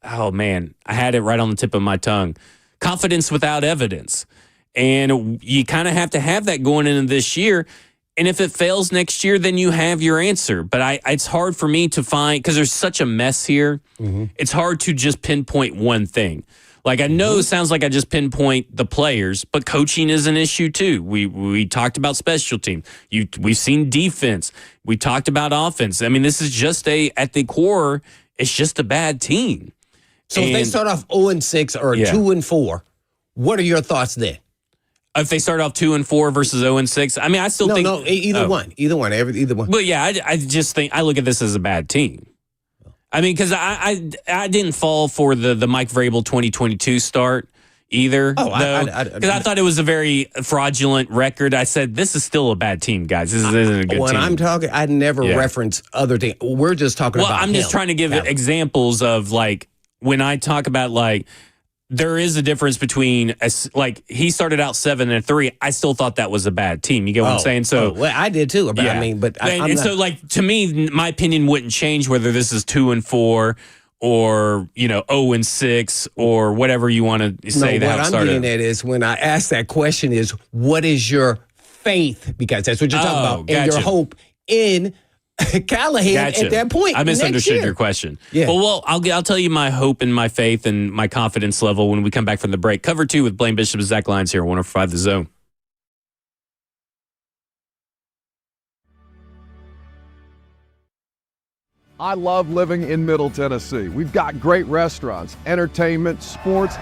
oh man, I had it right on the tip of my tongue. Confidence without evidence. And you kind of have to have that going into this year. And if it fails next year, then you have your answer. But it's hard for me to find, because there's such a mess here. Mm-hmm. It's hard to just pinpoint one thing. Like, I know it sounds like I just pinpoint the players, but coaching is an issue too. We talked about special team. We've seen defense. We talked about offense. I mean, this is just at the core, it's just a bad team. So if they start off 0-6 or 2-4, what are your thoughts then? If they start off 2-4 versus 0-6, I mean, I still think either one. But yeah, I just think I look at this as a bad team. I mean, because I didn't fall for the Mike Vrabel 2022 start either. Because I thought it was a very fraudulent record. I said, this is still a bad team, guys. This isn't a good team. When I'm talking, I never reference other things. We're just talking about I'm just trying to give examples of, like, when I talk about, like, there is a difference between like he started out 7-3. I still thought that was a bad team. You get what I'm saying? So well, I did too. But yeah. I mean, but and, I'm and not, so like to me, my opinion wouldn't change whether this is 2-4 or 0-6 or whatever you want to say. no, That what I'm started. getting at is when I ask that question is what is your faith? Because that's what you're talking about, and gotcha. your hope in Callahan Gotcha. at that point. I misunderstood next year. your question. Yeah. Well, I'll tell you my hope and my faith and my confidence level when we come back from the break. Cover 2 with Blaine Bishop and Zach Lyons here, 105 The Zone. I love living in Middle Tennessee. We've got great restaurants, entertainment, sports,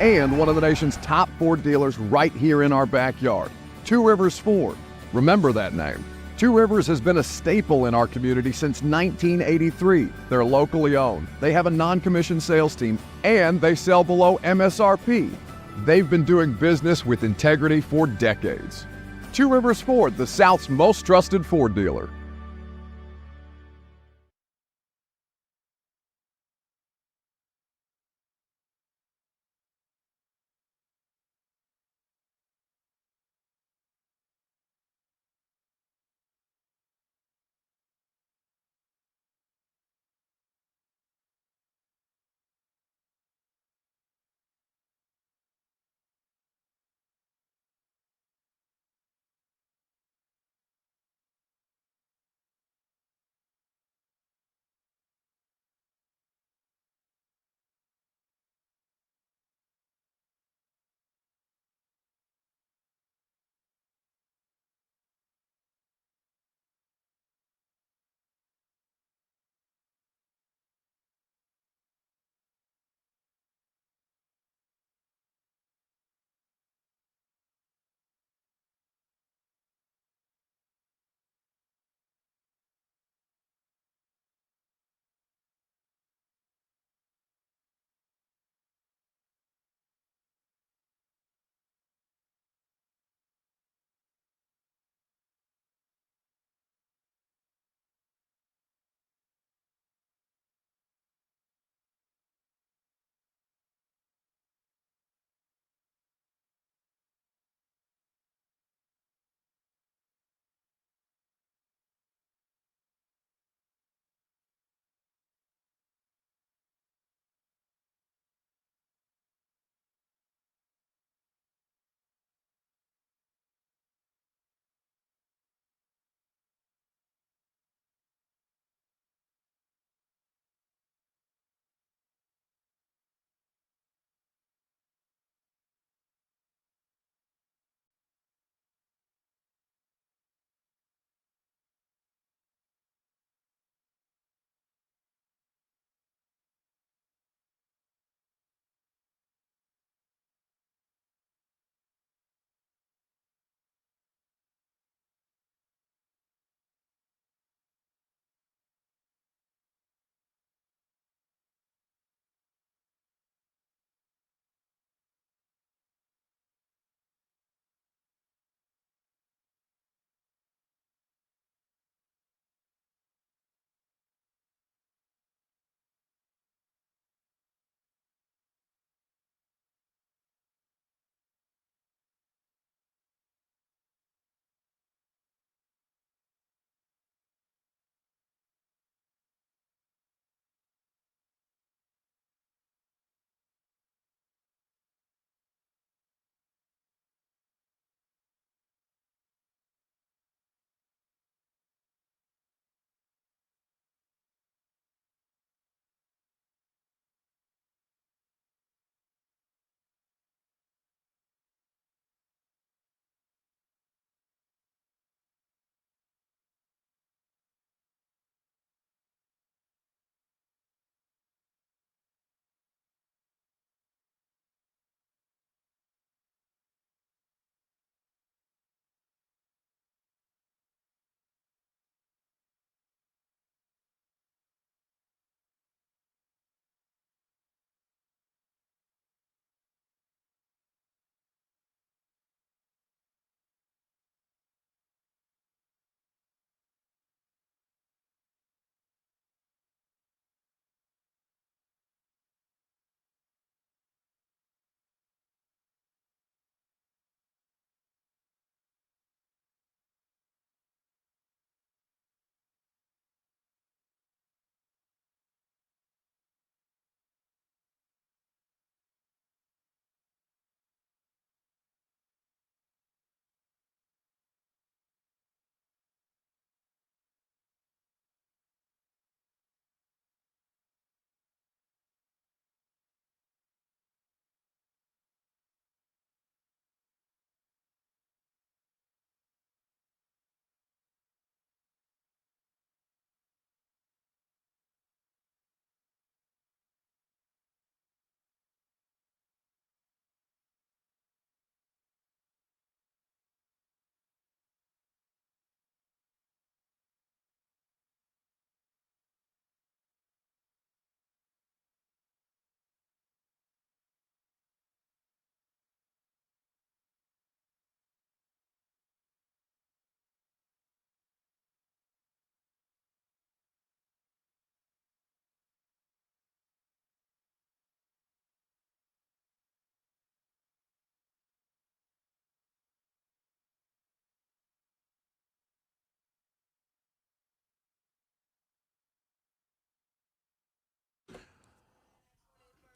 and one of the nation's top Ford dealers right here in our backyard. Two Rivers Ford. Remember that name. Two Rivers has been a staple in our community since 1983. They're locally owned. They have a non-commissioned sales team, and they sell below MSRP. They've been doing business with integrity for decades. Two Rivers Ford, the South's most trusted Ford dealer.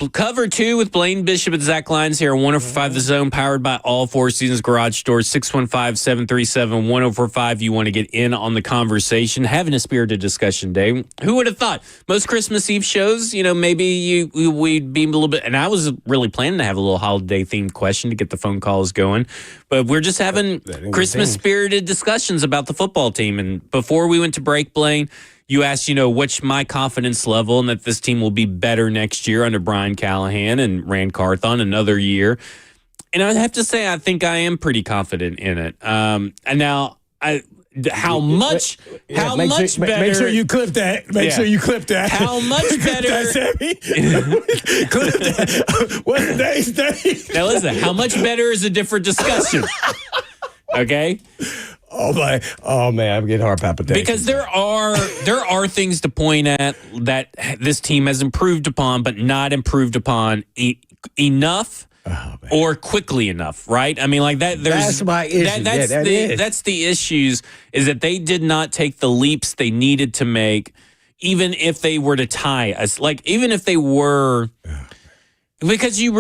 Cover 2 with Blaine Bishop and Zach Lyons here on 104.5 The Zone, powered by all Four Seasons Garage Doors, 615-737-1045. You want to get in on the conversation, having a spirited discussion day. Who would have thought? Most Christmas Eve shows, maybe we'd be a little bit, and I was really planning to have a little holiday-themed question to get the phone calls going, but we're just having Christmas-spirited discussions about the football team. And before we went to break, Blaine, you asked, what's my confidence level and that this team will be better next year under Brian Callahan and Rand Carthon another year. And I have to say, I think I am pretty confident in it. And now, how much better? Make sure you clip that. Make sure you clip that. How much better? Clip that. What's today's day? Now listen, how much better is a different discussion. Okay? Oh man, I'm getting heart palpitations. Because there are things to point at that this team has improved upon, but not improved upon enough or quickly enough, right? I mean, like that. That's my issue. That's the issues, is that they did not take the leaps they needed to make, even if they were to tie us. Like, even if they were. Because you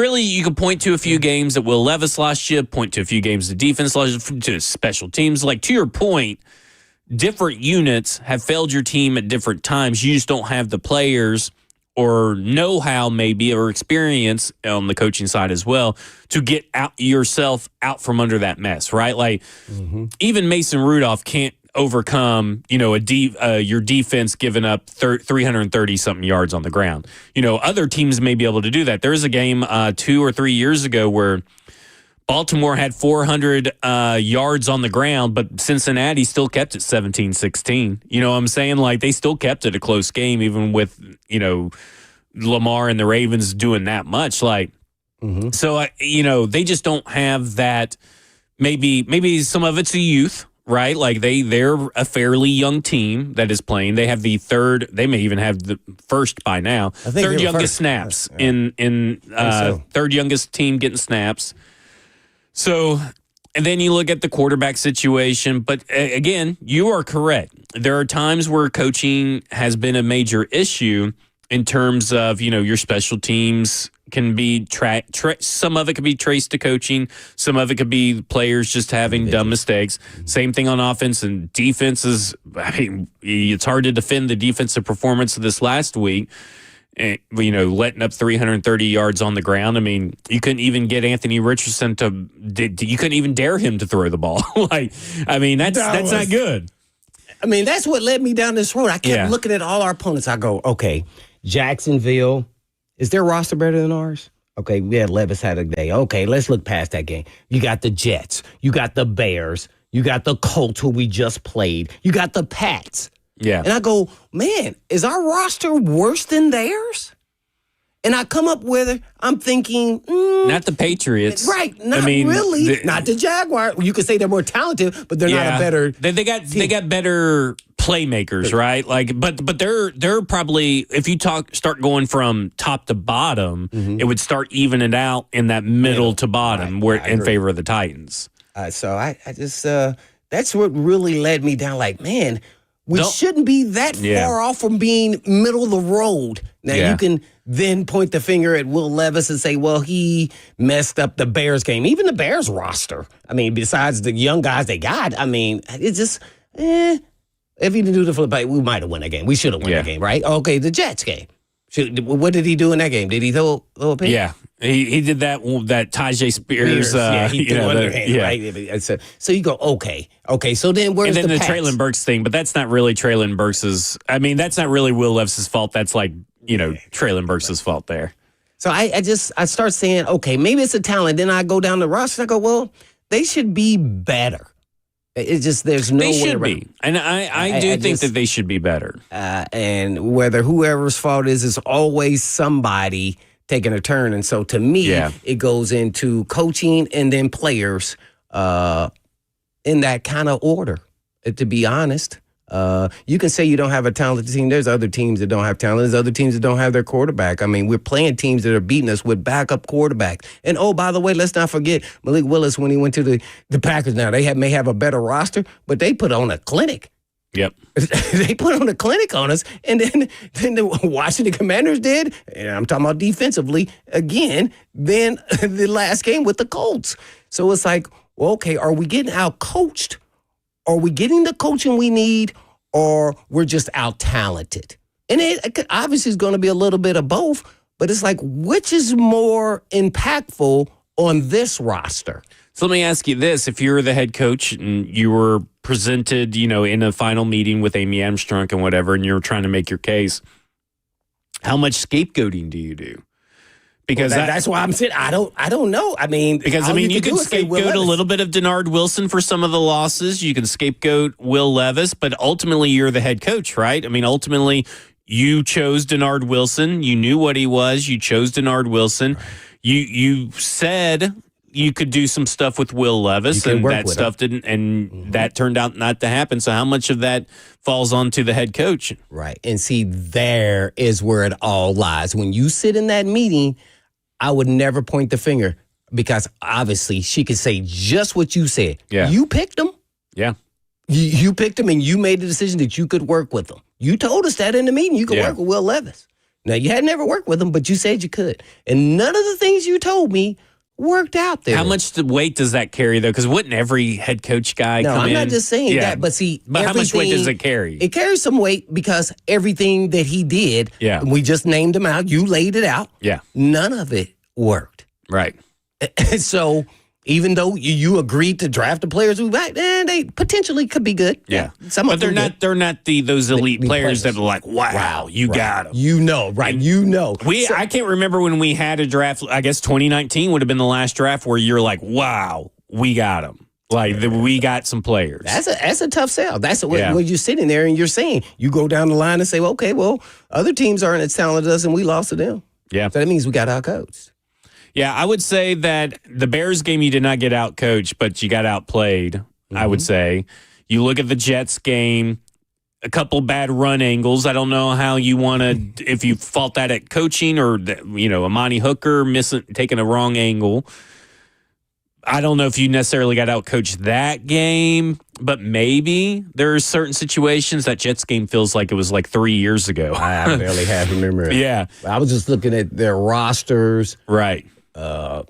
could point to a few games that Will Levis lost you, point to a few games the defense lost you, to special teams. Like, to your point, different units have failed your team at different times. You just don't have the players or know-how maybe or experience on the coaching side as well to get yourself out from under that mess, right? Like, even Mason Rudolph can't overcome, your defense giving up 330-something yards on the ground. Other teams may be able to do that. There was a game 2 or 3 years ago where Baltimore had 400 yards on the ground, but Cincinnati still kept it 17-16. You know what I'm saying? Like, they still kept it a close game, even with, Lamar and the Ravens doing that much. Like, so, they just don't have that. Maybe some of it's the youth. Right, like they're a fairly young team that is playing. They have the third. They may even have the first by now. Third youngest snaps in third youngest team getting snaps. So, and then you look at the quarterback situation. But again, you are correct. There are times where coaching has been a major issue in terms of your special teams can be some of it could be traced to coaching, some of it could be players just having dumb mistakes. Same thing on offense and defense is. I mean, it's hard to defend the defensive performance of this last week. Letting up 330 yards on the ground. I mean, you couldn't even get Anthony Richardson you couldn't even dare him to throw the ball. That's not good. I mean, that's what led me down this road. I kept looking at all our opponents. I go, okay, Jacksonville. Is their roster better than ours? Okay, Levis had a day. Okay, let's look past that game. You got the Jets. You got the Bears. You got the Colts, who we just played. You got the Pats. Yeah. And I go, man, is our roster worse than theirs? And I come up with it. I'm thinking, not the Patriots, right? Not really. Not the Jaguars. You could say they're more talented, but they're not a better. They got better playmakers, right? Like, but they're probably, if you start going from top to bottom, it would start evening out in that middle to bottom, where in favor of the Titans. So I just that's what really led me down. Like, man, we shouldn't be that far off from being middle of the road. Now you can then point the finger at Will Levis and say, well, he messed up the Bears game. Even the Bears roster. I mean, besides the young guys they got, I mean, it's just, if he didn't do the flip, we might have won that game. We should have won that game, right? Okay, the Jets game. What did he do in that game? Did he throw a pick? Yeah. He did that Tajay Spears. He threw underhand, right? So you go, okay. So then where's the Pats? And then the Traylon Burks thing, but that's not really Traylon Burks'. I mean, that's not really Will Levis's fault. That's like, Traylon Burks' fault there. So I start saying, okay, maybe it's a talent. Then I go down the roster and I go, well, they should be better. It's just there's no way They should around. be. And I do think that they should be better. And whether whoever's fault is always somebody taking a turn. And so to me, it goes into coaching and then players in that kind of order, to be honest. You can say you don't have a talented team. There's other teams that don't have talent. There's other teams that don't have their quarterback. I mean, we're playing teams that are beating us with backup quarterbacks. And, oh, by the way, let's not forget Malik Willis when he went to the Packers. Now, they may have a better roster, but they put on a clinic. Yep. They put on a clinic on us, and then the Washington Commanders did, and I'm talking about defensively again, then the last game with the Colts. So it's like, well, okay, are we getting out-coached? Are we getting the coaching we need, or we're just out-talented? And it obviously is going to be a little bit of both, but it's like, which is more impactful on this roster? So let me ask you this. If you were the head coach and you were presented, in a final meeting with Amy Armstrong and whatever, and you're trying to make your case, how much scapegoating do you do? Because that's why I'm saying I don't know. I mean, you can scapegoat a little bit of Denard Wilson for some of the losses. You can scapegoat Will Levis, but ultimately you're the head coach, right? I mean, ultimately you chose Denard Wilson. You knew what he was. You chose Denard Wilson. Right. You said you could do some stuff with Will Levis, and that stuff didn't, and that turned out not to happen. So how much of that falls onto the head coach? Right. And see, there is where it all lies. When you sit in that meeting, I would never point the finger, because obviously she could say just what you said. Yeah. You picked him. Yeah. You picked him, and you made the decision that you could work with him. You told us that in the meeting. You could work with Will Levis. Now, you had never worked with him, but you said you could. And none of the things you told me worked out there. How much weight does that carry, though? Because wouldn't every head coach guy come in? No, I'm not just saying that, but see, but how much weight does it carry? It carries some weight because everything that he did, we just named him out. You laid it out. Yeah. None of it worked. Right. So even though you agreed to draft the players we back, they potentially could be good. Yeah. Some but of them they're not those elite players that are like, wow, you got them. Right. And I can't remember when we had a draft. I guess 2019 would have been the last draft where you're like, wow, we got them. Like, we got some players. That's a tough sell. That's when you're sitting there and you're saying, you go down the line and say, well, okay, well, other teams aren't as talented as us and we lost to them. Yeah. So that means we got outcoached. Yeah, I would say that the Bears game, you did not get outcoached, but you got outplayed, I would say. You look at the Jets game, a couple bad run angles. I don't know how you want to, if you fault that at coaching or, Amani Hooker taking a wrong angle. I don't know if you necessarily got outcoached that game, but maybe there are certain situations. That Jets game feels like it was like 3 years ago. I barely have remember it. Yeah. I was just looking at their rosters. Right. I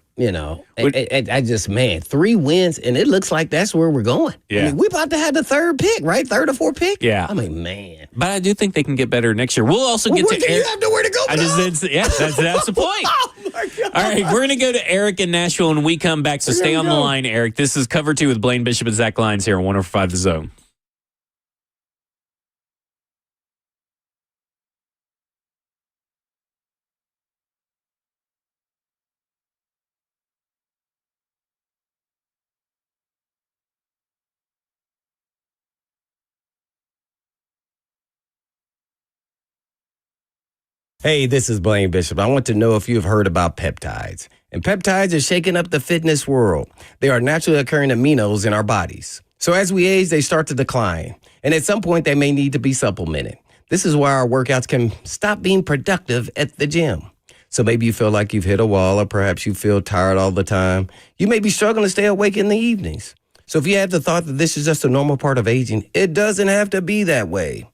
just, 3 wins, and it looks like that's where we're going. Yeah. I mean, we're about to have the third pick, right? Third or fourth pick? Yeah. I mean, man. But I do think they can get better next year. We'll also get to Eric. You have nowhere to go. That's the point. Oh, my God. All right, we're going to go to Eric in Nashville when we come back, so stay on the line, Eric. This is Cover 2 with Blaine Bishop and Zach Lyons here on 105 The Zone. Hey, this is Blaine Bishop. I want to know if you've heard about peptides. And peptides are shaking up the fitness world. They are naturally occurring aminos in our bodies. So as we age, they start to decline. And at some point, they may need to be supplemented. This is why our workouts can stop being productive at the gym. So maybe you feel like you've hit a wall, or perhaps you feel tired all the time. You may be struggling to stay awake in the evenings. So if you have the thought that this is just a normal part of aging, it doesn't have to be that way.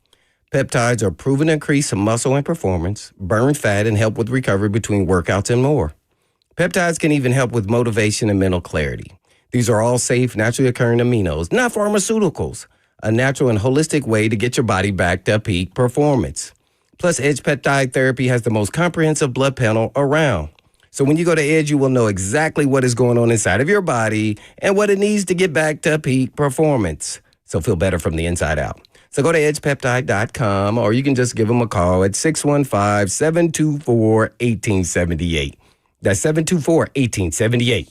Peptides are proven to increase muscle and performance, burn fat, and help with recovery between workouts and more. Peptides can even help with motivation and mental clarity. These are all safe, naturally occurring aminos, not pharmaceuticals, a natural and holistic way to get your body back to peak performance. Plus, Edge Peptide Therapy has the most comprehensive blood panel around. So when you go to Edge, you will know exactly what is going on inside of your body and what it needs to get back to peak performance. So feel better from the inside out. So go to edgepeptide.com, or you can just give them a call at 615-724-1878. That's 724-1878.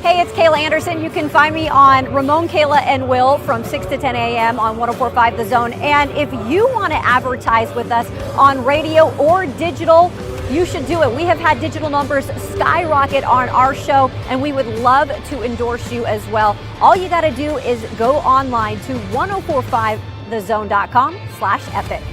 Hey, it's Kayla Anderson. You can find me on Ramon, Kayla, and Will from 6 to 10 a.m. on 104.5 The Zone. And if you want to advertise with us on radio or digital, you should do it. We have had digital numbers skyrocket on our show, and we would love to endorse you as well. All you got to do is go online to 1045thezone.com/epic.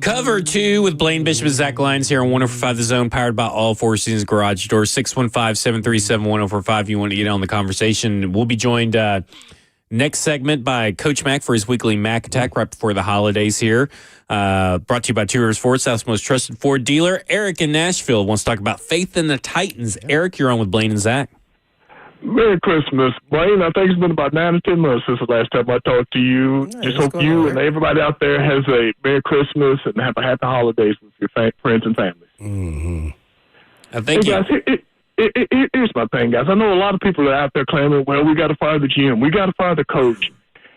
Cover 2 with Blaine Bishop and Zach Lyons here on 104.5 The Zone, powered by All Four Seasons Garage Doors. 615-737-1045. You want to get on the conversation. We'll be joined next segment by Coach Mack for his weekly Mack Attack right before the holidays here. Brought to you by Two Rivers Ford, South's most trusted Ford dealer. Eric in Nashville wants to talk about faith in the Titans. Eric, you're on with Blaine and Zach. Merry Christmas, Blaine. I think it's been about 9 or 10 months since the last time I talked to you. Just hope you and everybody out there has a Merry Christmas and have a happy holidays with your friends and families. Mm-hmm. Thank you. Guys, here's my thing, guys. I know a lot of people are out there claiming, well, we got to fire the GM. We got to fire the coach.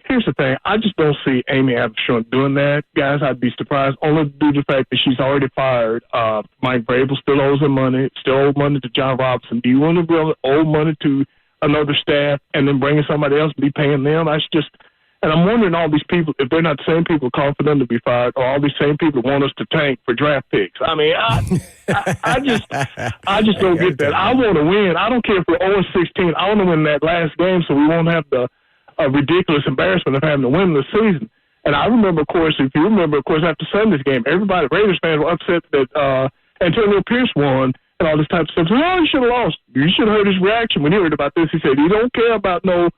Here's the thing. I just don't see Amy Abishon doing that. Guys, I'd be surprised only due to the fact that she's already fired. Mike Vrabel still owes him money, still owes money to John Robinson. Do you want to really owe money to another staff and then bringing somebody else and be paying them? And I'm wondering, all these people, if they're not the same people calling for them to be fired, or all these same people want us to tank for draft picks. I mean, I just don't get that. I want to win. I don't care if we're 0-16. I want to win that last game so we won't have the ridiculous embarrassment of having to win the season. And I remember, of course, after Sunday's game, everybody, Raiders fans, were upset that Antonio Pierce won and all this type of stuff. So, oh, you should have lost. You should have heard his reaction when he heard about this. He said he don't care about no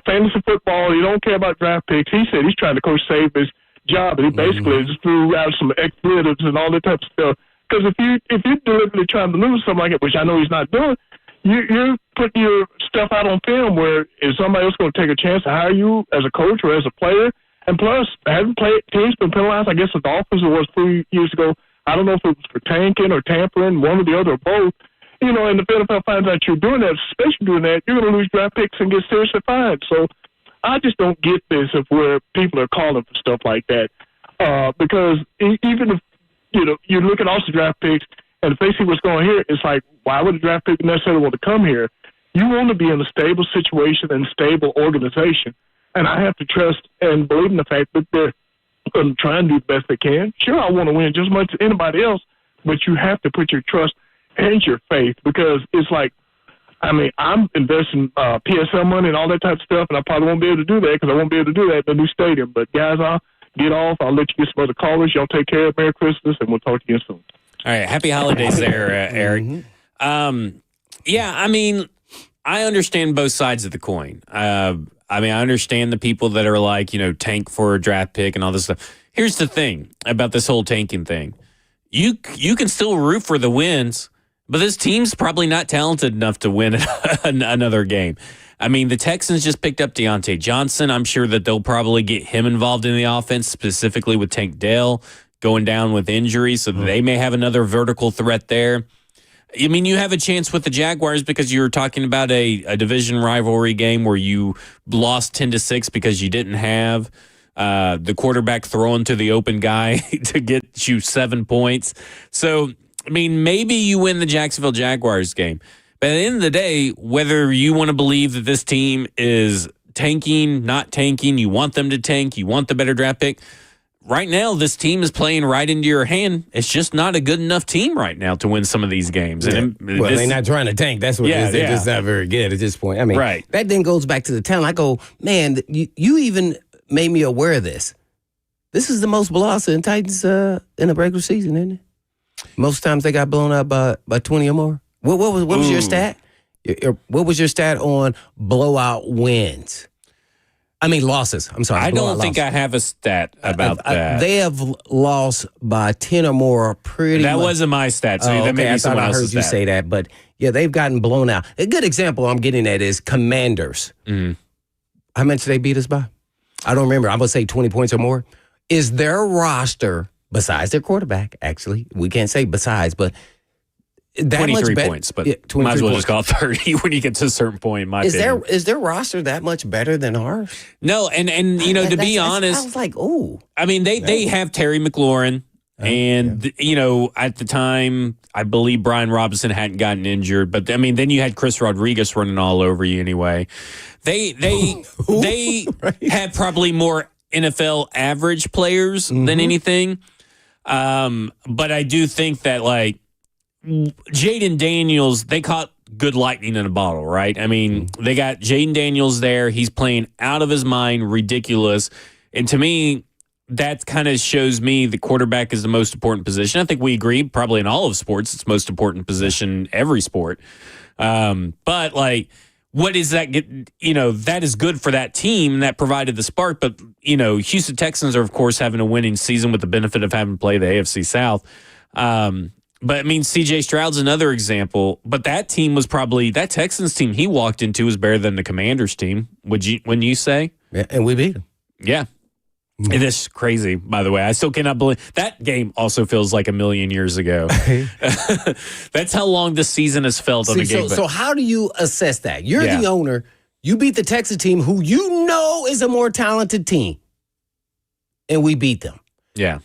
fantasy football. He don't care about draft picks. He said he's trying to save his job. And he basically just threw out some expletives and all that type of stuff. Because if you're deliberately trying to lose something like it, which I know he's not doing, you're putting your stuff out on film where is somebody else going to take a chance to hire you as a coach or as a player? And plus, haven't teams been penalized? I guess the Dolphins, it was 3 years ago. I don't know if it was for tanking or tampering, one or the other or both. You know, and if the NFL finds out you're doing that, especially doing that, you're going to lose draft picks and get seriously fined. So I just don't get this of where people are calling for stuff like that. Because even if, you look at also draft picks, and if they see what's going here, it's like, why would a draft pick necessarily want to come here? You want to be in a stable situation and stable organization. And I have to trust and believe in the fact that going to try and do the best they can. Sure, I want to win just as much as anybody else, but you have to put your trust and your faith, because it's like, I mean, I'm investing PSL money and all that type of stuff, and I probably won't be able to do that because I won't be able to do that at the new stadium. But, guys, I'll get off. I'll let you get some other callers. Y'all take care. Merry Christmas, and we'll talk to you soon. All right. Happy holidays there, Eric. Yeah, I mean, I understand both sides of the coin. I understand the people that are like, tank for a draft pick and all this stuff. Here's the thing about this whole tanking thing. You can still root for the wins, but this team's probably not talented enough to win another game. I mean, the Texans just picked up Deontay Johnson. I'm sure that they'll probably get him involved in the offense, specifically with Tank Dell going down with injury, so they may have another vertical threat there. I mean, you have a chance with the Jaguars because you were talking about a division rivalry game where you lost 10-6 because you didn't have the quarterback throwing to the open guy to get you 7 points. So, I mean, maybe you win the Jacksonville Jaguars game. But at the end of the day, whether you want to believe that this team is tanking, not tanking, you want them to tank, you want the better draft pick, right now, this team is playing right into your hand. It's just not a good enough team right now to win some of these games. Yeah. They're not trying to tank. That's what it is. They're just not very good at this point. I mean, that then goes back to the talent. I go, man, you even made me aware of this. This is the most blowouts in Titans in a regular season, isn't it? Most times they got blown out by 20 or more. What was your stat? What was your stat on blowout wins? I mean, losses. I'm sorry. I don't think I have a stat about that. They have lost by 10 or more pretty much. That wasn't my stat, so that may be someone else's stat. I heard you say that, but yeah, they've gotten blown out. A good example I'm getting at is Commanders. How much did they beat us by? I don't remember. I'm going to say 20 points or more. Is their roster, besides their quarterback, actually, we can't say besides, but that 23 points, but might as well just call it 30 when you get to a certain point, in my opinion. Is their roster that much better than ours? No, and to be honest, I was like, oh. I mean, they have Terry McLaurin, and at the time, I believe Brian Robinson hadn't gotten injured, but I mean, then you had Chris Rodriguez running all over you anyway. They have probably more NFL average players than anything, but I do think that like Jaden Daniels, they caught good lightning in a bottle, right? I mean, they got Jaden Daniels there. He's playing out of his mind, ridiculous. And to me, that kind of shows me the quarterback is the most important position. I think we agree, probably in all of sports, it's the most important position in every sport. But like, what is that? That is good for that team that provided the spark. But, Houston Texans are, of course, having a winning season with the benefit of having played the AFC South. But, I mean, C.J. Stroud's another example. But that team was probably – that Texans team he walked into was better than the Commanders team, wouldn't you say? Yeah, and we beat them. Yeah. It is crazy, by the way. I still cannot believe – that game also feels like a million years ago. That's how long this season has felt on the game. So how do you assess that? You're the owner. You beat the Texas team, who you know is a more talented team, and we beat them. Yeah.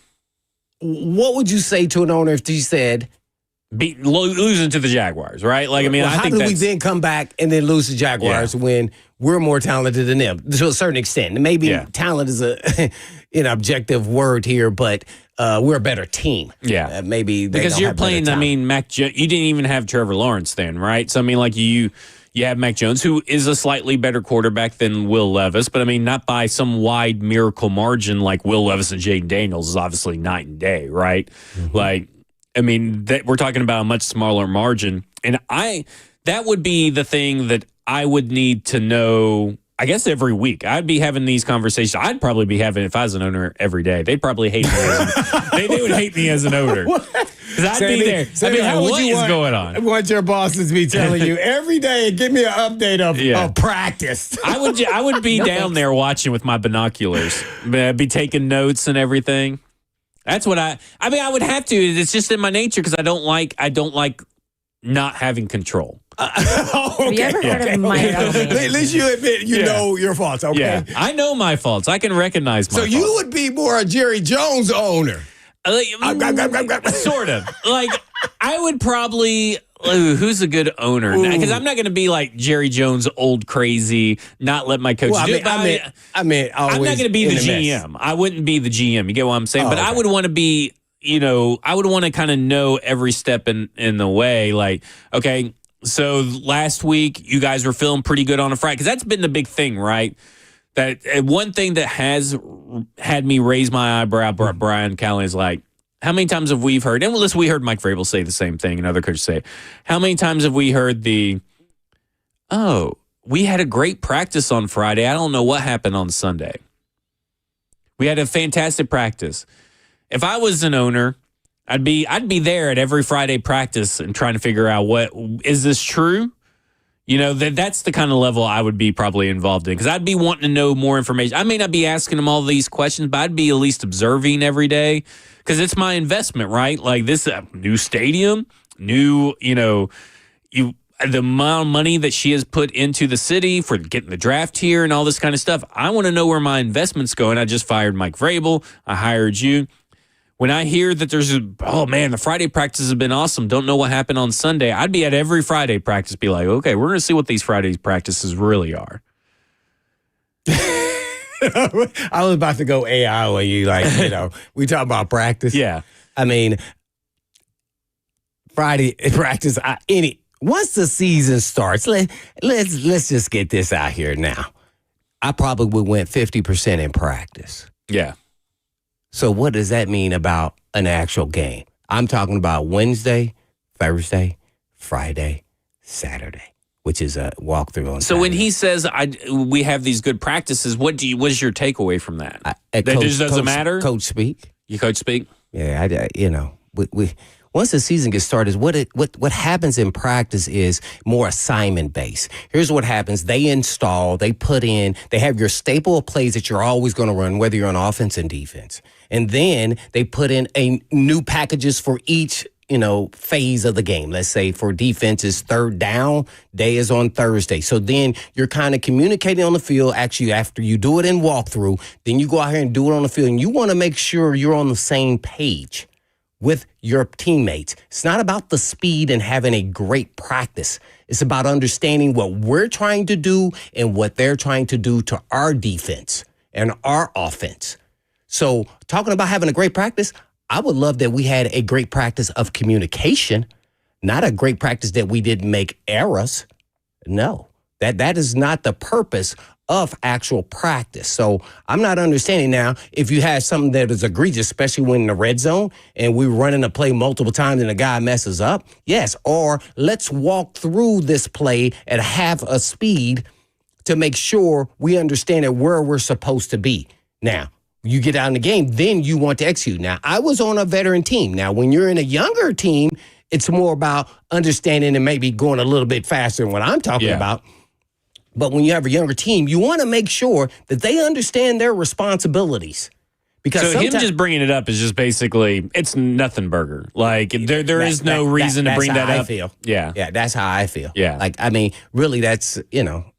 What would you say to an owner if he said losing to the Jaguars, right? Like, I mean, I think how do we then come back and then lose to Jaguars when we're more talented than them to a certain extent? Maybe talent is an objective word here, but we're a better team. Yeah, maybe they because don't you're have playing. I mean, you didn't even have Trevor Lawrence then, right? So I mean, like you have Mac Jones, who is a slightly better quarterback than Will Levis, but I mean, not by some wide miracle margin like Will Levis and Jaden Daniels is obviously night and day, right? Like, I mean, we're talking about a much smaller margin, and that would be the thing that I would need to know. I guess every week I'd be having these conversations. I'd probably be having if I was an owner every day. They'd probably hate me. They would hate me as an owner. Because I'd be there. I mean, what is going on? What your bosses be telling you every day? Give me an update of practice. I would be down there watching with my binoculars, be taking notes and everything. That's what I mean, I would have to. It's just in my nature because I don't like not having control. Have you ever heard of Miami? At least you admit you know your faults, okay? Yeah, I know my faults. I can recognize my faults. So you would be more a Jerry Jones owner. Sort of. Like, I would probably Who's a good owner? Because I'm not going to be like Jerry Jones, old crazy, not let my coach do it. I'm not going to be the GM. I wouldn't be the GM. You get what I'm saying? But okay. I would want to be, I would want to kind of know every step in the way. Like, okay, so last week you guys were feeling pretty good on a Friday. Because that's been the big thing, right? That one thing that has had me raise my eyebrow, Brian Callahan, is like, how many times have we heard, and listen, we heard Mike Vrabel say the same thing and other coaches say it. How many times have we heard we had a great practice on Friday. I don't know what happened on Sunday. We had a fantastic practice. If I was an owner, I'd be there at every Friday practice and trying to figure out is this true? That's the kind of level I would be probably involved in because I'd be wanting to know more information. I may not be asking them all these questions, but I'd be at least observing every day because it's my investment, right? Like this new stadium, the amount of money that she has put into the city for getting the draft here and all this kind of stuff. I want to know where my investment's going. I just fired Mike Vrabel. I hired you. When I hear that the Friday practices have been awesome, don't know what happened on Sunday, I'd be at every Friday practice, be like, okay, we're going to see what these Friday practices really are. I was about to go AI when you we talk about practice. Yeah. I mean, Friday practice, once the season starts, let's just get this out here now. I probably would went 50% in practice. Yeah. So what does that mean about an actual game? I'm talking about Wednesday, Thursday, Friday, Saturday, which is a walkthrough on Saturday. When he says we have these good practices, what is your takeaway from that? That just doesn't matter? Coach speak. You coach speak? Yeah, we once the season gets started, what happens in practice is more assignment based. Here's what happens: they install, they put in, they have your staple of plays that you're always going to run, whether you're on offense and defense, and then they put in a new packages for each phase of the game. Let's say for defense is third down day is on Thursday. So then you're kind of communicating on the field. Actually, after you do it in walkthrough, then you go out here and do it on the field, and you want to make sure you're on the same page with your teammates. It's not about the speed and having a great practice. It's about understanding what we're trying to do and what they're trying to do to our defense and our offense. So talking about having a great practice, I would love that we had a great practice of communication, not a great practice that we didn't make errors. No, that is not the purpose of actual practice. So I'm not understanding now if you have something that is egregious, especially when in the red zone and we're running a play multiple times and the guy messes up. Yes. Or let's walk through this play at half a speed to make sure we understand it where we're supposed to be. Now, you get out in the game, then you want to execute. Now, I was on a veteran team. Now, when you're in a younger team, it's more about understanding and maybe going a little bit faster than what I'm talking about. But when you have a younger team, you want to make sure that they understand their responsibilities. Because so him just bringing it up is just basically, it's nothing burger. Like there is no reason to bring that up. I feel. Yeah, that's how I feel. Yeah, like I mean, really, that's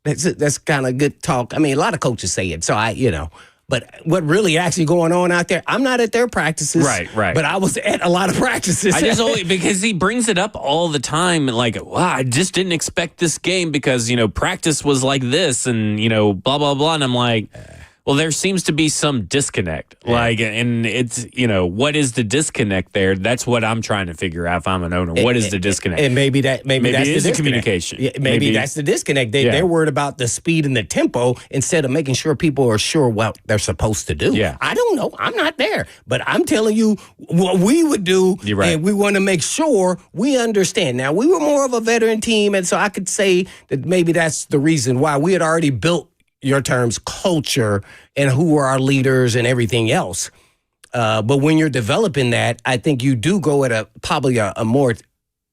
that's kind of good talk. I mean, a lot of coaches say it, so But what really actually going on out there, I'm not at their practices. Right. But I was at a lot of practices. I just because he brings it up all the time. Like, wow, I just didn't expect this game because, practice was like this and, blah, blah, blah. And I'm like, well, there seems to be some disconnect. Yeah. Like, and it's, what is the disconnect there? That's what I'm trying to figure out if I'm an owner. What is the disconnect? And maybe that's the communication. Yeah, maybe that's the disconnect. They're worried about the speed and the tempo instead of making sure people are sure what they're supposed to do. Yeah. I don't know. I'm not there. But I'm telling you what we would do. You're right. And we want to make sure we understand. Now, we were more of a veteran team, and so I could say that maybe that's the reason why we had already built your terms, culture, and who are our leaders and everything else. But when you're developing that, I think you do go at probably a more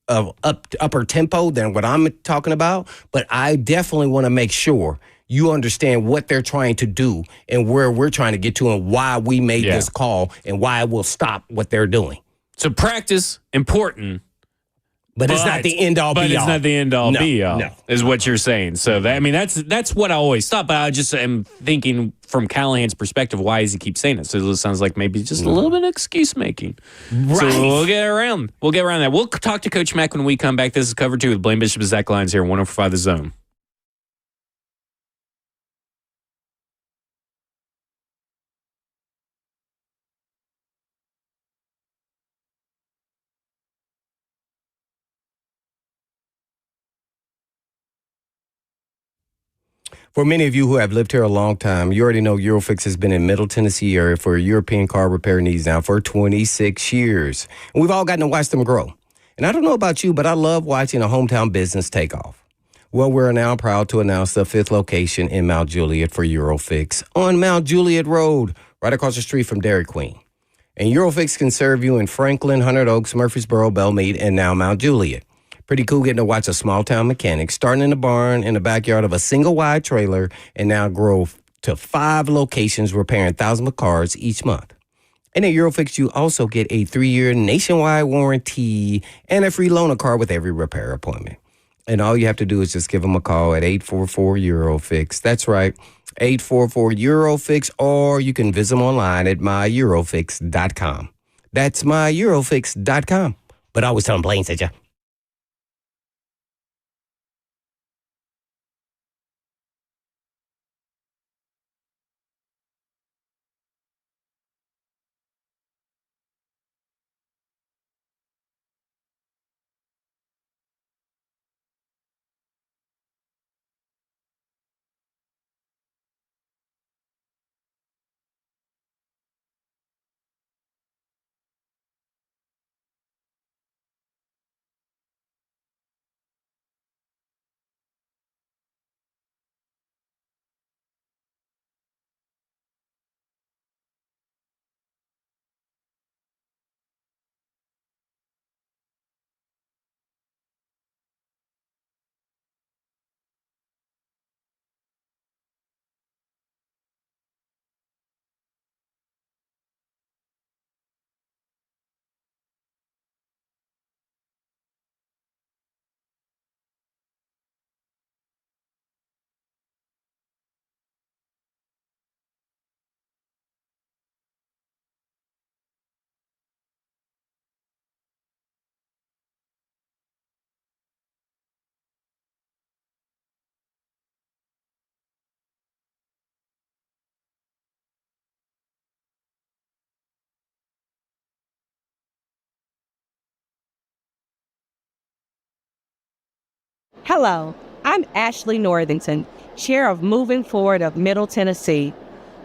upper tempo than what I'm talking about. But I definitely want to make sure you understand what they're trying to do and where we're trying to get to and why we made this call and why we'll stop what they're doing. So practice, important. But it's not the end all But be it's all. not the end all No, be all, no. is what you're saying. So that's what I always thought. But I just am thinking from Callahan's perspective, why does he keep saying it? So it sounds like maybe just a little bit of excuse making. Right. So we'll get around that. We'll talk to Coach Mack when we come back. This is Cover 2 with Blaine Bishop and Zach Lyons here on 104.5 The Zone. For many of you who have lived here a long time, you already know Eurofix has been in Middle Tennessee area for European car repair needs now for 26 years. And we've all gotten to watch them grow. And I don't know about you, but I love watching a hometown business take off. Well, we're now proud to announce the 5th location in Mount Juliet for Eurofix on Mount Juliet Road, right across the street from Dairy Queen. And Eurofix can serve you in Franklin, Hundred Oaks, Murfreesboro, Belmead, and now Mount Juliet. Pretty cool getting to watch a small-town mechanic starting in the barn in the backyard of a single-wide trailer and now grow to 5 locations repairing thousands of cars each month. And at Eurofix, you also get a 3-year nationwide warranty and a free loaner car with every repair appointment. And all you have to do is just give them a call at 844-EUROFIX. That's right, 844-EUROFIX, or you can visit them online at myEurofix.com. That's myEurofix.com. But I always tell them Blaine said ya. Hello, I'm Ashley Northington, Chair of Moving Forward of Middle Tennessee.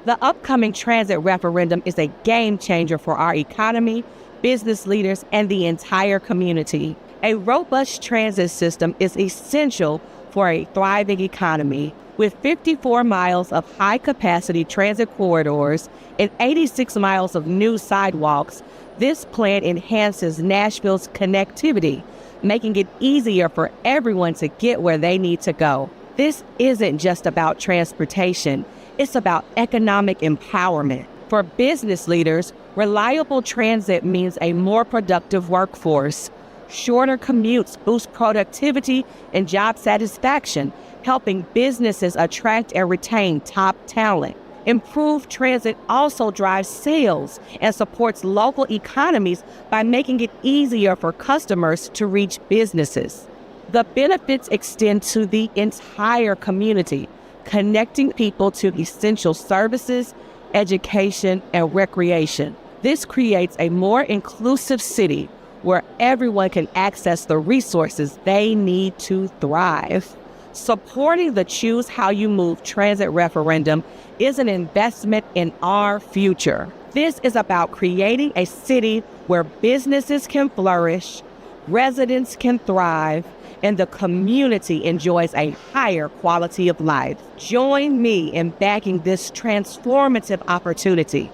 The upcoming transit referendum is a game changer for our economy, business leaders, and the entire community. A robust transit system is essential for a thriving economy. With 54 miles of high-capacity transit corridors and 86 miles of new sidewalks, this plan enhances Nashville's connectivity, making it easier for everyone to get where they need to go. This isn't just about transportation, it's about economic empowerment. For business leaders, reliable transit means a more productive workforce. Shorter commutes boost productivity and job satisfaction, helping businesses attract and retain top talent. Improved transit also drives sales and supports local economies by making it easier for customers to reach businesses. The benefits extend to the entire community, connecting people to essential services, education, and recreation. This creates a more inclusive city where everyone can access the resources they need to thrive. Supporting the Choose How You Move transit referendum is an investment in our future. This is about creating a city where businesses can flourish, residents can thrive, and the community enjoys a higher quality of life. Join me in backing this transformative opportunity.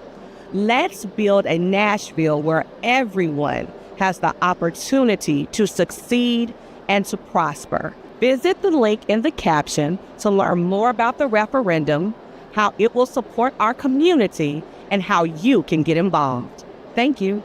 Let's build a Nashville where everyone has the opportunity to succeed and to prosper. Visit the link in the caption to learn more about the referendum, how it will support our community, and how you can get involved. Thank you.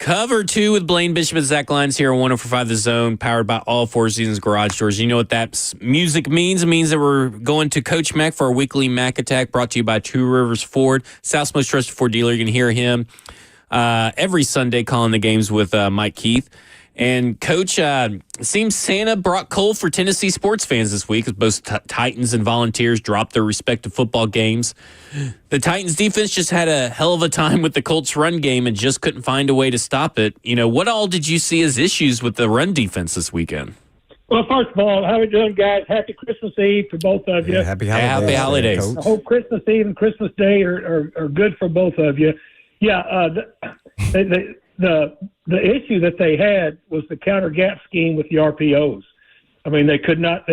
Cover 2 with Blaine Bishop and Zach Lyons here on 104.5 The Zone, powered by all Four Seasons Garage Doors. You know what that music means? It means that we're going to Coach Mack for our weekly Mack Attack, brought to you by Two Rivers Ford, South's most trusted Ford dealer. You can hear him every Sunday calling the games with Mike Keith. And, Coach, it seems Santa brought coal for Tennessee sports fans this week as both Titans and Volunteers dropped their respective football games. The Titans defense just had a hell of a time with the Colts run game and just couldn't find a way to stop it. You know, what all did you see as issues with the run defense this weekend? Well, first of all, how are we doing, guys? Happy Christmas Eve to both of you. Yeah, happy holidays. Happy holidays. I hope Christmas Eve and Christmas Day are good for both of you. Yeah, the issue that they had was the counter gap scheme with the RPOs. I mean, they did not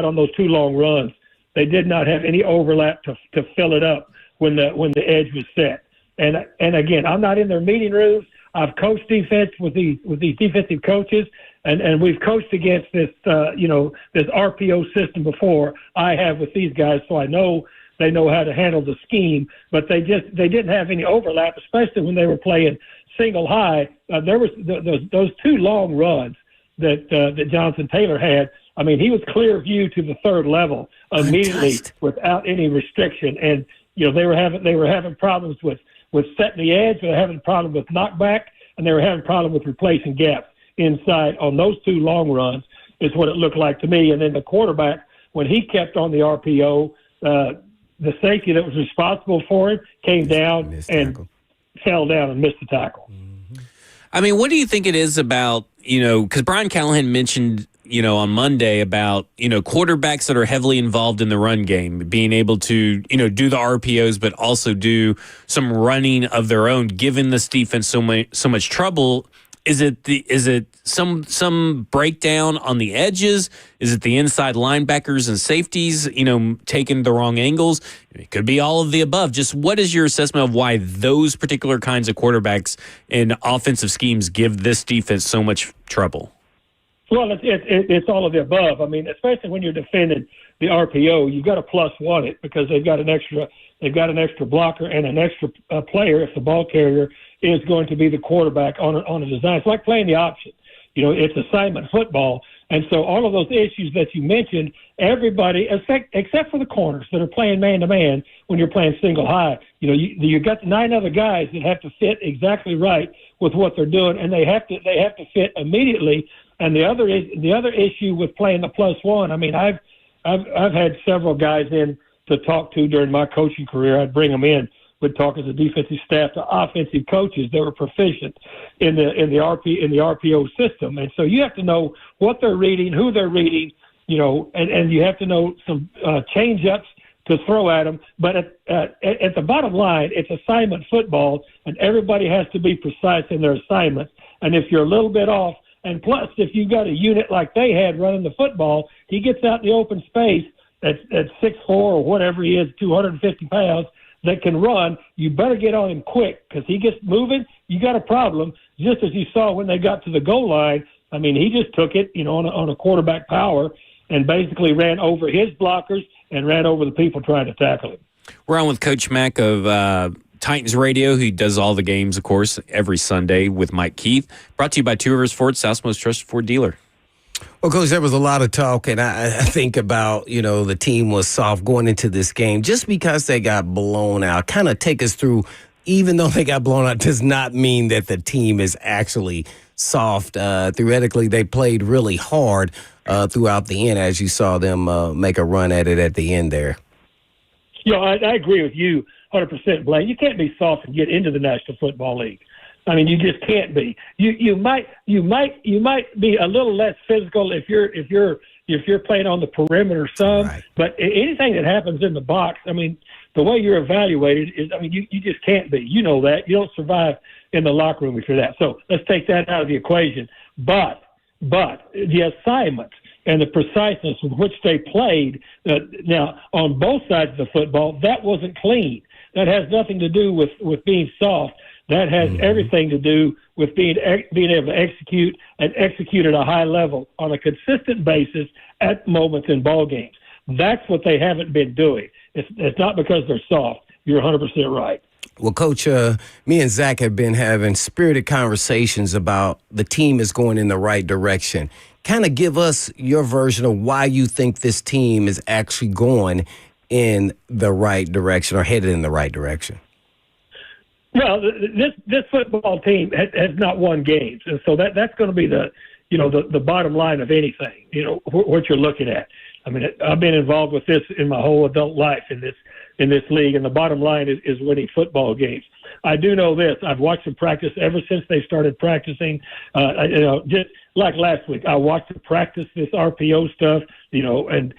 on those 2 long runs. They did not have any overlap to fill it up when the edge was set. And again, I'm not in their meeting rooms. I've coached defense with these defensive coaches, and we've coached against this this RPO system before. I have with these guys, so I know they know how to handle the scheme, but they didn't have any overlap, especially when they were playing single high. There was those 2 long runs that Jonathan Taylor had. I mean, he was clear view to the 3rd level immediately without any restriction, and they were having problems with setting the edge. They were having problems with knockback, and they were having problems with replacing gaps inside on those 2 long runs. Is what it looked like to me. And then the quarterback, when he kept on the RPO. The safety that was responsible for it came down and fell down and missed the tackle. I mean, what do you think it is about, because Brian Callahan mentioned, on Monday about, quarterbacks that are heavily involved in the run game, being able to, do the RPOs, but also do some running of their own, giving this defense so much trouble. Is it some breakdown on the edges? Is it the inside linebackers and safeties, taking the wrong angles? It could be all of the above. Just what is your assessment of why those particular kinds of quarterbacks and offensive schemes give this defense so much trouble? Well, it's all of the above. I mean, especially when you're defending the RPO, you've got to +1 it because they've got an extra blocker and an extra player if the ball carrier is going to be the quarterback on a design. It's like playing the option. It's assignment football. And so all of those issues that you mentioned, everybody, except for the corners that are playing man-to-man when you're playing single high, you've got 9 other guys that have to fit exactly right with what they're doing, and they have to fit immediately. And the other issue with playing the +1, I mean, I've had several guys in to talk to during my coaching career. I'd bring them in, would talk as a defensive staff to offensive coaches that were proficient in the RPO system. And so you have to know what they're reading, who they're reading, and you have to know some change-ups to throw at them. But at the bottom line, it's assignment football, and everybody has to be precise in their assignments. And if you're a little bit off, and plus if you've got a unit like they had running the football, he gets out in the open space at 6'4" or whatever he is, 250 pounds, that can run, you better get on him quick because he gets moving, you got a problem. Just as you saw when they got to the goal line, I mean, he just took it, on a quarterback power and basically ran over his blockers and ran over the people trying to tackle him. We're on with Coach Mack of Titans Radio, who does all the games, of course, every Sunday with Mike Keith. Brought to you by Two Rivers Ford, South's most trusted Ford dealer. Well, Coach, there was a lot of talk, and I think about, the team was soft going into this game. Just because they got blown out, kind of take us through, even though they got blown out, does not mean that the team is actually soft. Theoretically, they played really hard throughout the end, as you saw them make a run at it at the end there. I agree with you 100%, Blaine. You can't be soft and get into the National Football League. I mean, you just can't be. You might be a little less physical if you're playing on the perimeter some. Right. But anything that happens in the box, I mean, the way you're evaluated is, I mean, you just can't be. You know that. You don't survive in the locker room if you're that. So let's take that out of the equation. But the assignments and the preciseness with which they played, now on both sides of the football, that wasn't clean. That has nothing to do with being soft. That has everything to do with being able to execute at a high level on a consistent basis at moments in ball games. That's what they haven't been doing. It's not because they're soft. You're 100% right. Well, Coach, me and Zach have been having spirited conversations about the team is going in the right direction. Kind of give us your version of why you think this team is actually going in the right direction or headed in the right direction. Well, this football team has not won games, and so that's going to be the bottom line of anything. What you're looking at. I mean, I've been involved with this in my whole adult life in this league, and the bottom line is winning football games. I do know this. I've watched them practice ever since they started practicing. Just like last week, I watched them practice this RPO stuff. And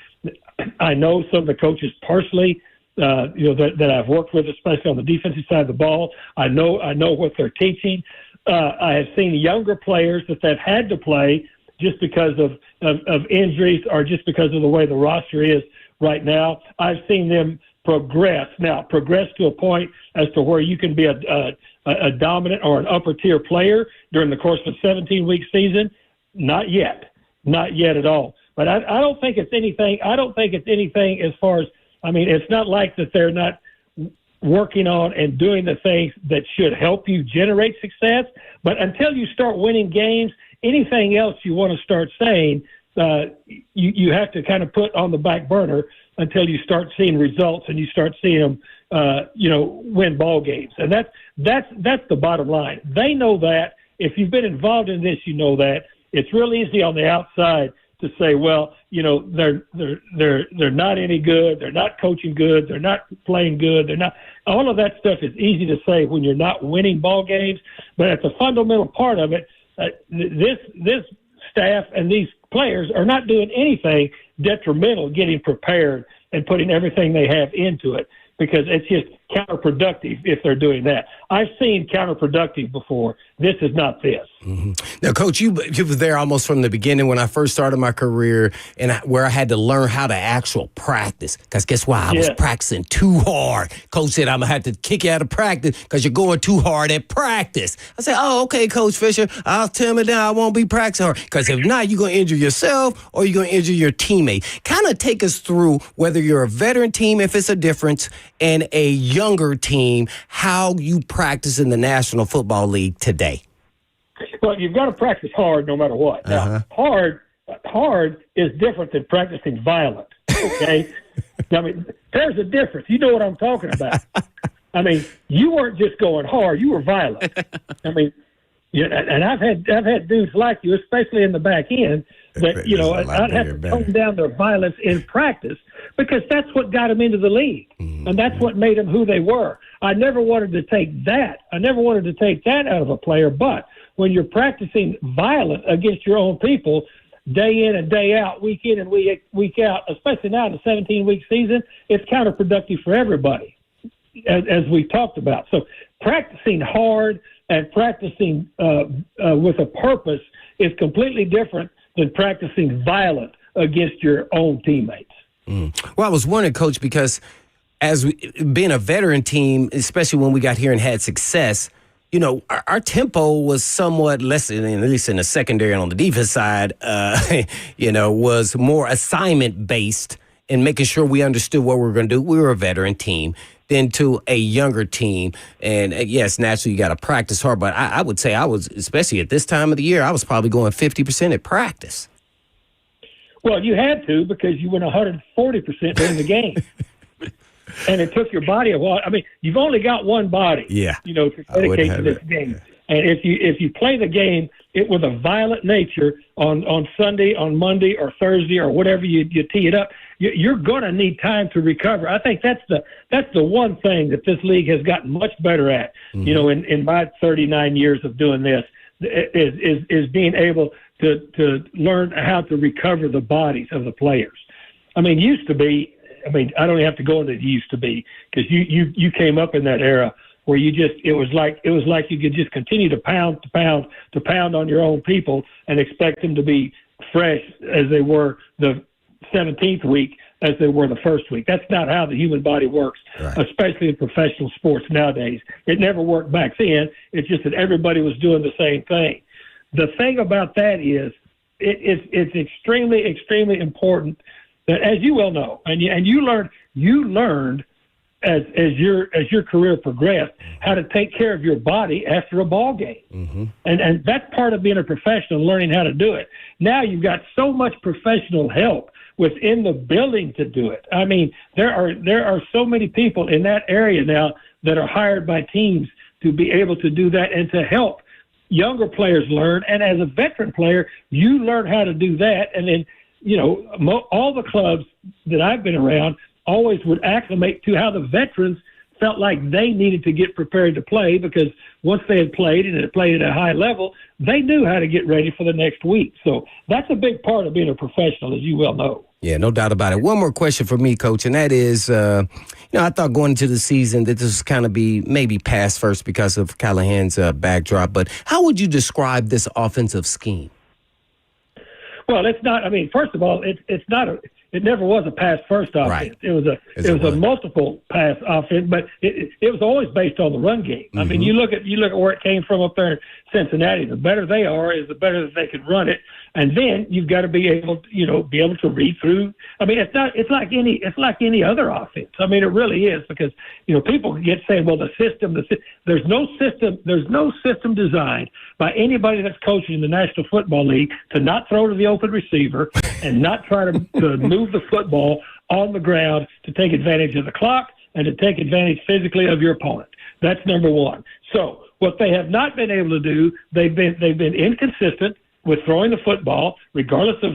I know some of the coaches personally. That I've worked with, especially on the defensive side of the ball. I know what they're teaching. I have seen younger players that they've had to play just because of injuries or just because of the way the roster is right now. I've seen them progress to a point as to where you can be a dominant or an upper tier player during the course of a 17-week season. Not yet at all. But I don't think it's anything. I don't think it's anything as far as, I mean, it's not like that they're not working on and doing the things that should help you generate success. But until you start winning games, anything else you want to start saying, you have to kind of put on the back burner until you start seeing results and you start seeing them, win ball games. And that's the bottom line. They know that. If you've been involved in this, you know that. It's real easy on the outside to say, well, they're not any good. They're not coaching good. They're not playing good. They're not. All of that stuff is easy to say when you're not winning ball games. But at the fundamental part of it, this staff and these players are not doing anything detrimental, getting prepared and putting everything they have into it, because it's just counterproductive if they're doing that. I've seen counterproductive before. This is not this. Mm-hmm. Now, Coach, you were there almost from the beginning when I first started my career, and where I had to learn how to actual practice. Because guess what? I was practicing too hard. Coach said, I'm going to have to kick you out of practice because you're going too hard at practice. I said, oh, okay, Coach Fisher. I'll tell me now I won't be practicing hard. Because if not, you're going to injure yourself or you're going to injure your teammate. Kind of take us through whether you're a veteran team, if it's a difference, and a younger team, how you practice in the National Football League today. Well, you've got to practice hard no matter what. Now, hard is different than practicing violent, okay? I mean, there's a difference. You know what I'm talking about. I mean, you weren't just going hard. You were violent. I mean, and I've had dudes like you, especially in the back end, that, I'd have to tone down their violence in practice because that's what got them into the league. Mm-hmm. And that's what made them who they were. I never wanted to take that. Out of a player, but when you're practicing violence against your own people day in and day out, week in and week out, especially now in the 17-week season, it's counterproductive for everybody, as we've talked about. So practicing hard and practicing with a purpose is completely different than practicing violent against your own teammates. Well, I was wondering, Coach, because being a veteran team, especially when we got here and had success, our tempo was somewhat less, at least in the secondary and on the defense side, was more assignment-based and making sure we understood what we were going to do. We were a veteran team. Then to a younger team. And yes, naturally, you got to practice hard. But I would say I was, especially at this time of the year, I was probably going 50% at practice. Well, you had to because you went 140% during the game. And it took your body a while. I mean, you've only got one body, to dedicate to this game. Yeah. And if you play the game with a violent nature on Sunday, on Monday, or Thursday, or whatever you tee it up, you're going to need time to recover. I think that's the one thing that this league has gotten much better at. Mm-hmm. In my 39 years of doing this, is being able to learn how to recover the bodies of the players. I mean, I don't have to go into the used to be because you came up in that era where it was like you could just continue to pound on your own people and expect them to be fresh as they were the 17th week as they were the first week. That's not how the human body works, right, especially in professional sports nowadays. It never worked back then. It's just that everybody was doing the same thing. The thing about that is it's extremely, extremely important that, as you well know, and you learned as your career progressed, how to take care of your body after a ball game. Mm-hmm. And that's part of being a professional, learning how to do it. Now you've got so much professional help within the building to do it. I mean, there are so many people in that area now that are hired by teams to be able to do that and to help younger players learn. And as a veteran player, you learn how to do that. And then, all the clubs that I've been around always would acclimate to how the veterans felt like they needed to get prepared to play, because once they had played and had played at a high level, they knew how to get ready for the next week. So that's a big part of being a professional, as you well know. Yeah, no doubt about it. One more question for me, Coach, and that is, I thought going into the season that this was kind of be maybe pass first because of Callahan's backdrop, but how would you describe this offensive scheme? Well, it's not. I mean, first of all, it's not a. It never was a pass first offense. Right. It was a multiple pass offense, but it was always based on the run game. Mm-hmm. I mean, you look at where it came from up there in Cincinnati. The better they are, is the better that they can run it. And then you've got to be able to read through. I mean, it's like any other offense. I mean, it really is, because people get saying, well, there's no system designed by anybody that's coaching in the National Football League to not throw to the open receiver and not try to move the football on the ground to take advantage of the clock and to take advantage physically of your opponent. That's number one. So what they have not been able to do, they've been inconsistent with throwing the football, regardless of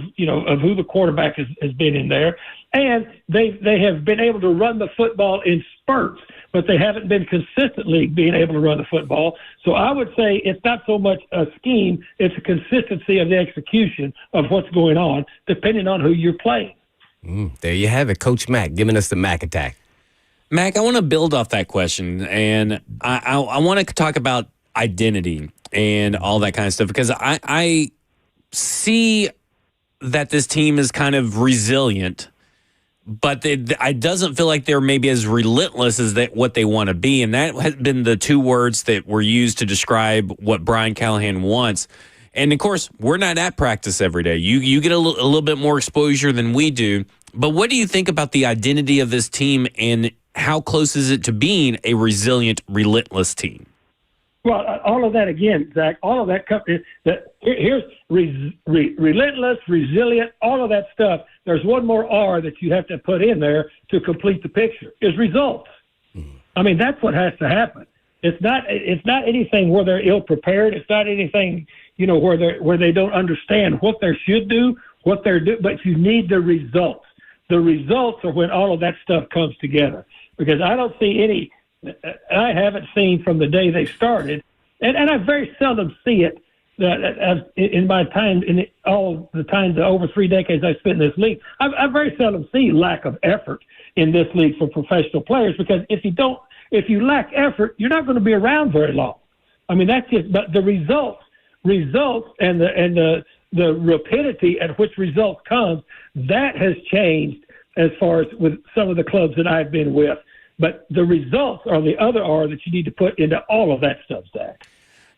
who the quarterback has been in there, and they have been able to run the football in spurts, but they haven't been consistently being able to run the football. So I would say it's not so much a scheme; it's a consistency of the execution of what's going on, depending on who you're playing. There you have it, Coach Mack giving us the Mack attack. Mac, I want to build off that question, and I want to talk about identity and all that kind of stuff, because I see that this team is kind of resilient, but it doesn't feel like they're maybe as relentless as what they want to be, and that has been the two words that were used to describe what Brian Callahan wants. And, of course, we're not at practice every day. You get a little bit more exposure than we do, but what do you think about the identity of this team, and how close is it to being a resilient, relentless team? Well, all of that again, Zach. All of that here's relentless, resilient. All of that stuff. There's one more R that you have to put in there to complete the picture. Is results. I mean, that's what has to happen. It's not anything where they're ill prepared. It's not anything where they don't understand what they should do, what they're doing. But you need the results. The results are when all of that stuff comes together. Because I don't see any. I haven't seen from the day they started, and I very seldom see it in my time, all the time, the over 3 decades I spent in this league. I very seldom see lack of effort in this league for professional players, because if you lack effort, you're not going to be around very long. I mean, that's just. But the results, and the rapidity at which results comes, that has changed as far as with some of the clubs that I've been with. But the results are the other R that you need to put into all of that stuff, Zach.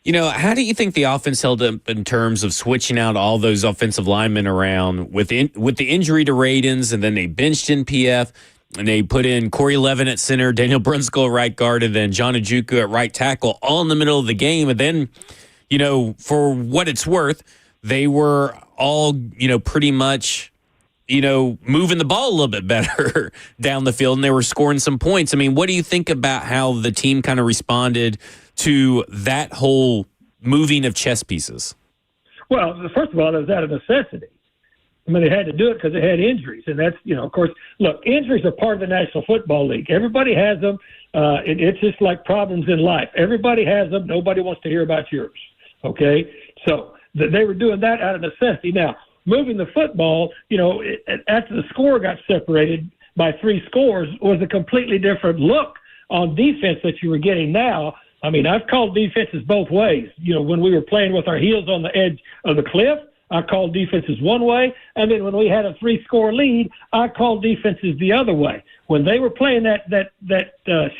How do you think the offense held up in terms of switching out all those offensive linemen around with the injury to Radens, and then they benched in PF, and they put in Corey Levin at center, Daniel Brunskill at right guard, and then John Ojukwu at right tackle, all in the middle of the game. And then, for what it's worth, they were all, pretty much moving the ball a little bit better down the field, and they were scoring some points. I mean, what do you think about how the team kind of responded to that whole moving of chess pieces? Well, first of all, it was out of necessity. I mean, they had to do it because they had injuries. And that's, of course, look, injuries are part of the National Football League. Everybody has them. It's just like problems in life. Everybody has them. Nobody wants to hear about yours. Okay? So they were doing that out of necessity. Now, moving the football, after the score got separated by 3 scores, was a completely different look on defense that you were getting now. I mean, I've called defenses both ways. When we were playing with our heels on the edge of the cliff, I called defenses one way. And then when we had a 3-score lead, I called defenses the other way. When they were playing that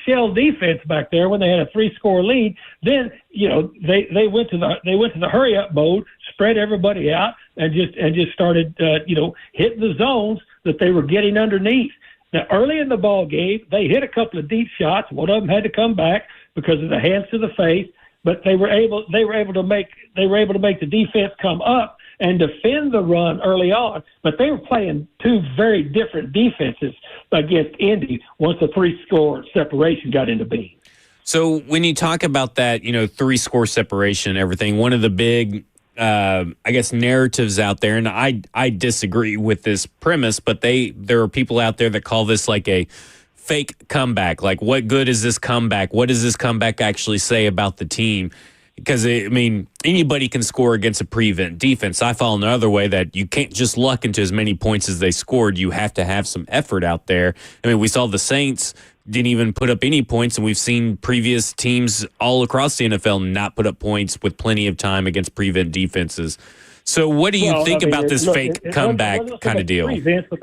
shell defense back there, when they had a 3-score lead, then, they went to the hurry up mode, spread everybody out, and just started, hitting the zones that they were getting underneath. Now, early in the ball game, they hit a couple of deep shots. One of them had to come back because of the hands to the face, but they were able to make the defense come up and defend the run early on. But they were playing two very different defenses against Indy once the 3-score separation got into being. So when you talk about that, 3-score separation and everything, one of the big, narratives out there, and I disagree with this premise, but there are people out there that call this like a fake comeback. Like, what good is this comeback? What does this comeback actually say about the team? Because, anybody can score against a prevent defense. I follow another way that you can't just luck into as many points as they scored. You have to have some effort out there. We saw the Saints didn't even put up any points, and we've seen previous teams all across the NFL not put up points with plenty of time against prevent defenses. So what do you think about this fake comeback kind of deal? Prevents, but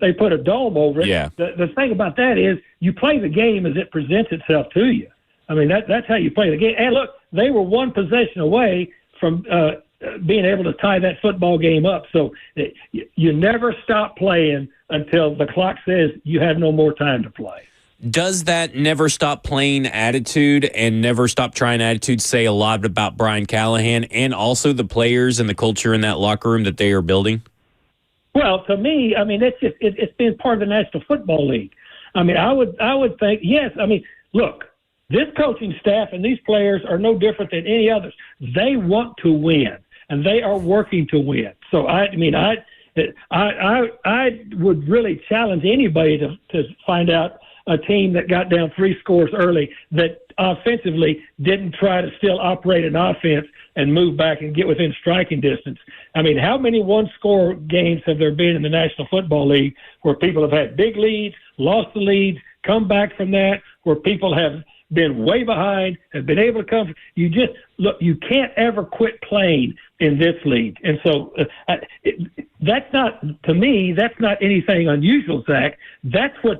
they put a dome over it. Yeah. The thing about that is you play the game as it presents itself to you. That's how you play the game. And look, they were one possession away from being able to tie that football game up. So you never stop playing until the clock says you have no more time to play. Does that never stop playing attitude and never stop trying attitude say a lot about Brian Callahan and also the players and the culture in that locker room that they are building? Well, to me, it's been part of the National Football League. I would think, yes. Look, this coaching staff and these players are no different than any others. They want to win, and they are working to win. So I would really challenge anybody to find out a team that got down 3 scores early that offensively didn't try to still operate an offense and move back and get within striking distance. How many 1-score games have there been in the National Football League where people have had big leads, lost the leads, come back from that, where people have been way behind, have been able to come? You can't ever quit playing in this league. And so that's not anything unusual, Zach. That's what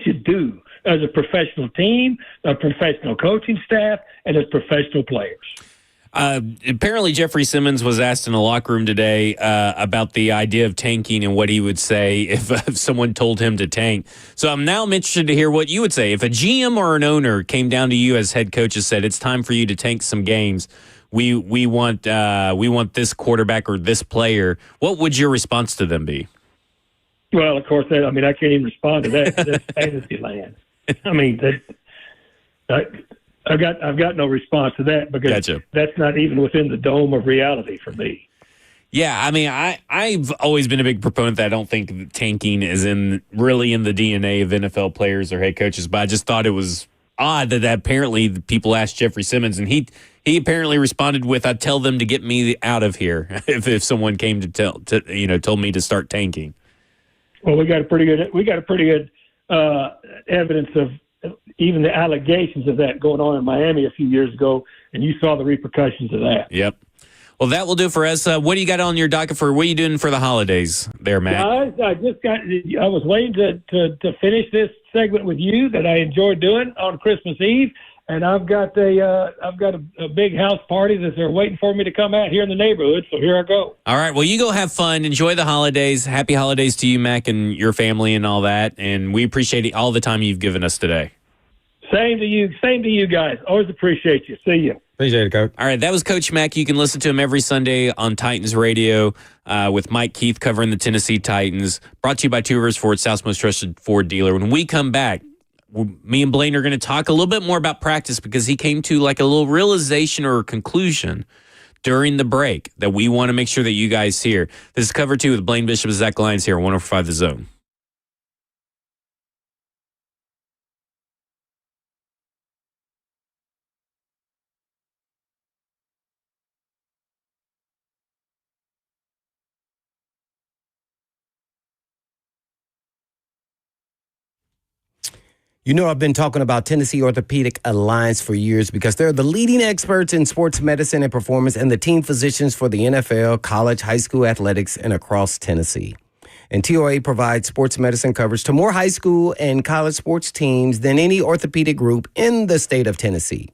you do as a professional team, a professional coaching staff, and as professional players. Apparently, Jeffrey Simmons was asked in the locker room today about the idea of tanking and what he would say if someone told him to tank. So I'm interested to hear what you would say. If a GM or an owner came down to you as head coach and said, it's time for you to tank some games, we want this quarterback or this player, what would your response to them be? Well, of course, I can't even respond to that. That's fantasy land. I've got no response to that because That's not even within the dome of reality for me. Yeah, I've always been a big proponent that I don't think tanking is really in the DNA of NFL players or head coaches, but I just thought it was odd that apparently the people asked Jeffrey Simmons, and he apparently responded with, "I'd tell them to get me out of here if someone came told me to start tanking." Well, we got a pretty good evidence of even the allegations of that going on in Miami a few years ago, and you saw the repercussions of that. Yep. Well, that will do for us. What do you got on your docket what are you doing for the holidays there, Matt? I was waiting to finish this segment with you that I enjoyed doing on Christmas Eve. And I've got a big house party that they're waiting for me to come out here in the neighborhood. So here I go. All right. Well, you go have fun. Enjoy the holidays. Happy holidays to you, Mac, and your family and all that. And we appreciate all the time you've given us today. Same to you guys. Always appreciate you. See you. Appreciate it, Coach. All right. That was Coach Mac. You can listen to him every Sunday on Titans Radio with Mike Keith covering the Tennessee Titans. Brought to you by Two Rivers Ford, South's most trusted Ford dealer. When we come back, me and Blaine are going to talk a little bit more about practice because he came to like a little realization or a conclusion during the break that we want to make sure that you guys hear. This is Cover 2 with Blaine Bishop and Zach Lyons here on 105 The Zone. You know, I've been talking about Tennessee Orthopedic Alliance for years because they're the leading experts in sports medicine and performance and the team physicians for the NFL, college, high school athletics, and across Tennessee. And TOA provides sports medicine coverage to more high school and college sports teams than any orthopedic group in the state of Tennessee.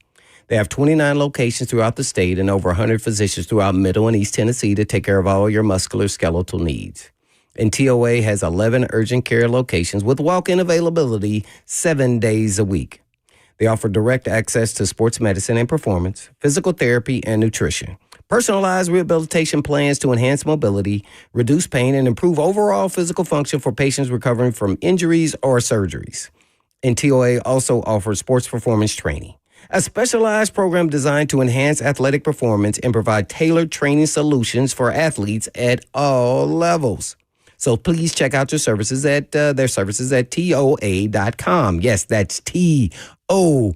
They have 29 locations throughout the state and over 100 physicians throughout Middle and East Tennessee to take care of all your musculoskeletal needs. And TOA has 11 urgent care locations with walk-in availability 7 days a week. They offer direct access to sports medicine and performance, physical therapy, and nutrition. Personalized rehabilitation plans to enhance mobility, reduce pain, and improve overall physical function for patients recovering from injuries or surgeries. And TOA also offers sports performance training, a specialized program designed to enhance athletic performance and provide tailored training solutions for athletes at all levels. So please check out their services at TOA.com. Yes, that's TOA.com.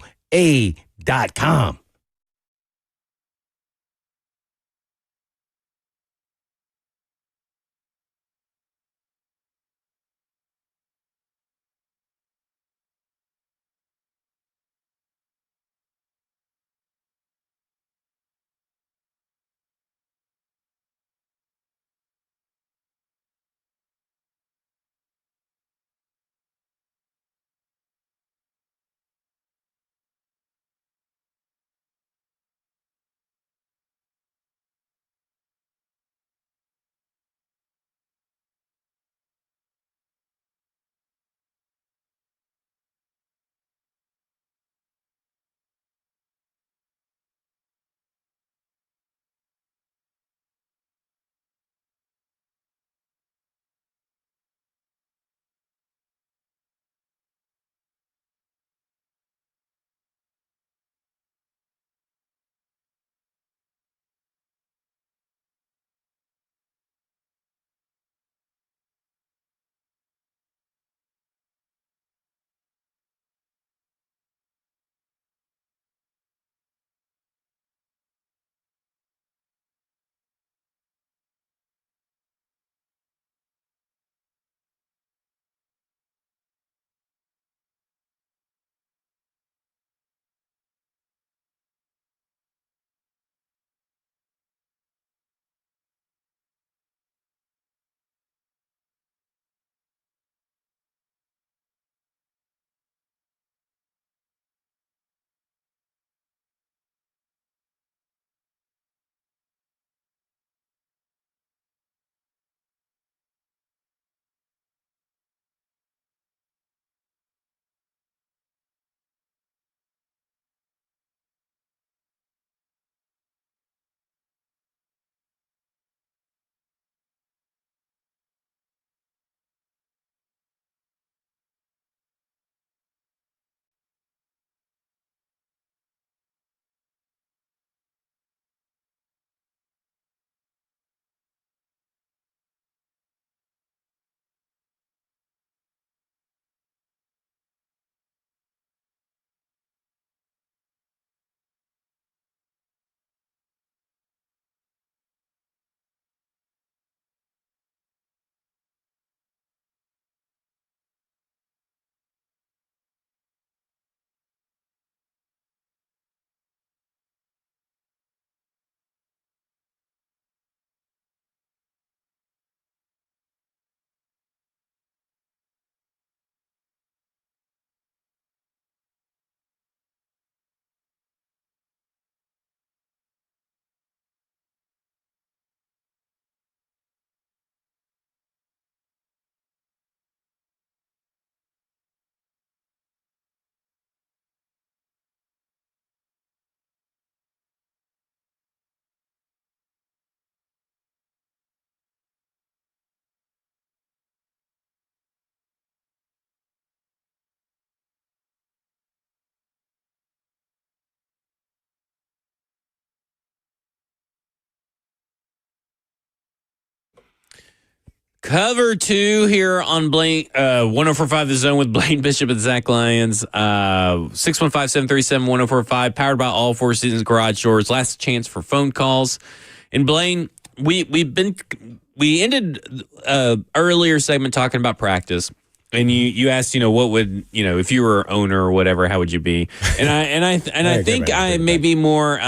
Cover 2 here on Blaine, 1045 The Zone with Blaine Bishop and Zach Lyons. 615-737-1045, powered by All Four Seasons Garage Doors. Last chance for phone calls. And Blaine, we ended earlier segment talking about practice. And you asked, what would, if you were owner or whatever, how would you be? And I think I may be more,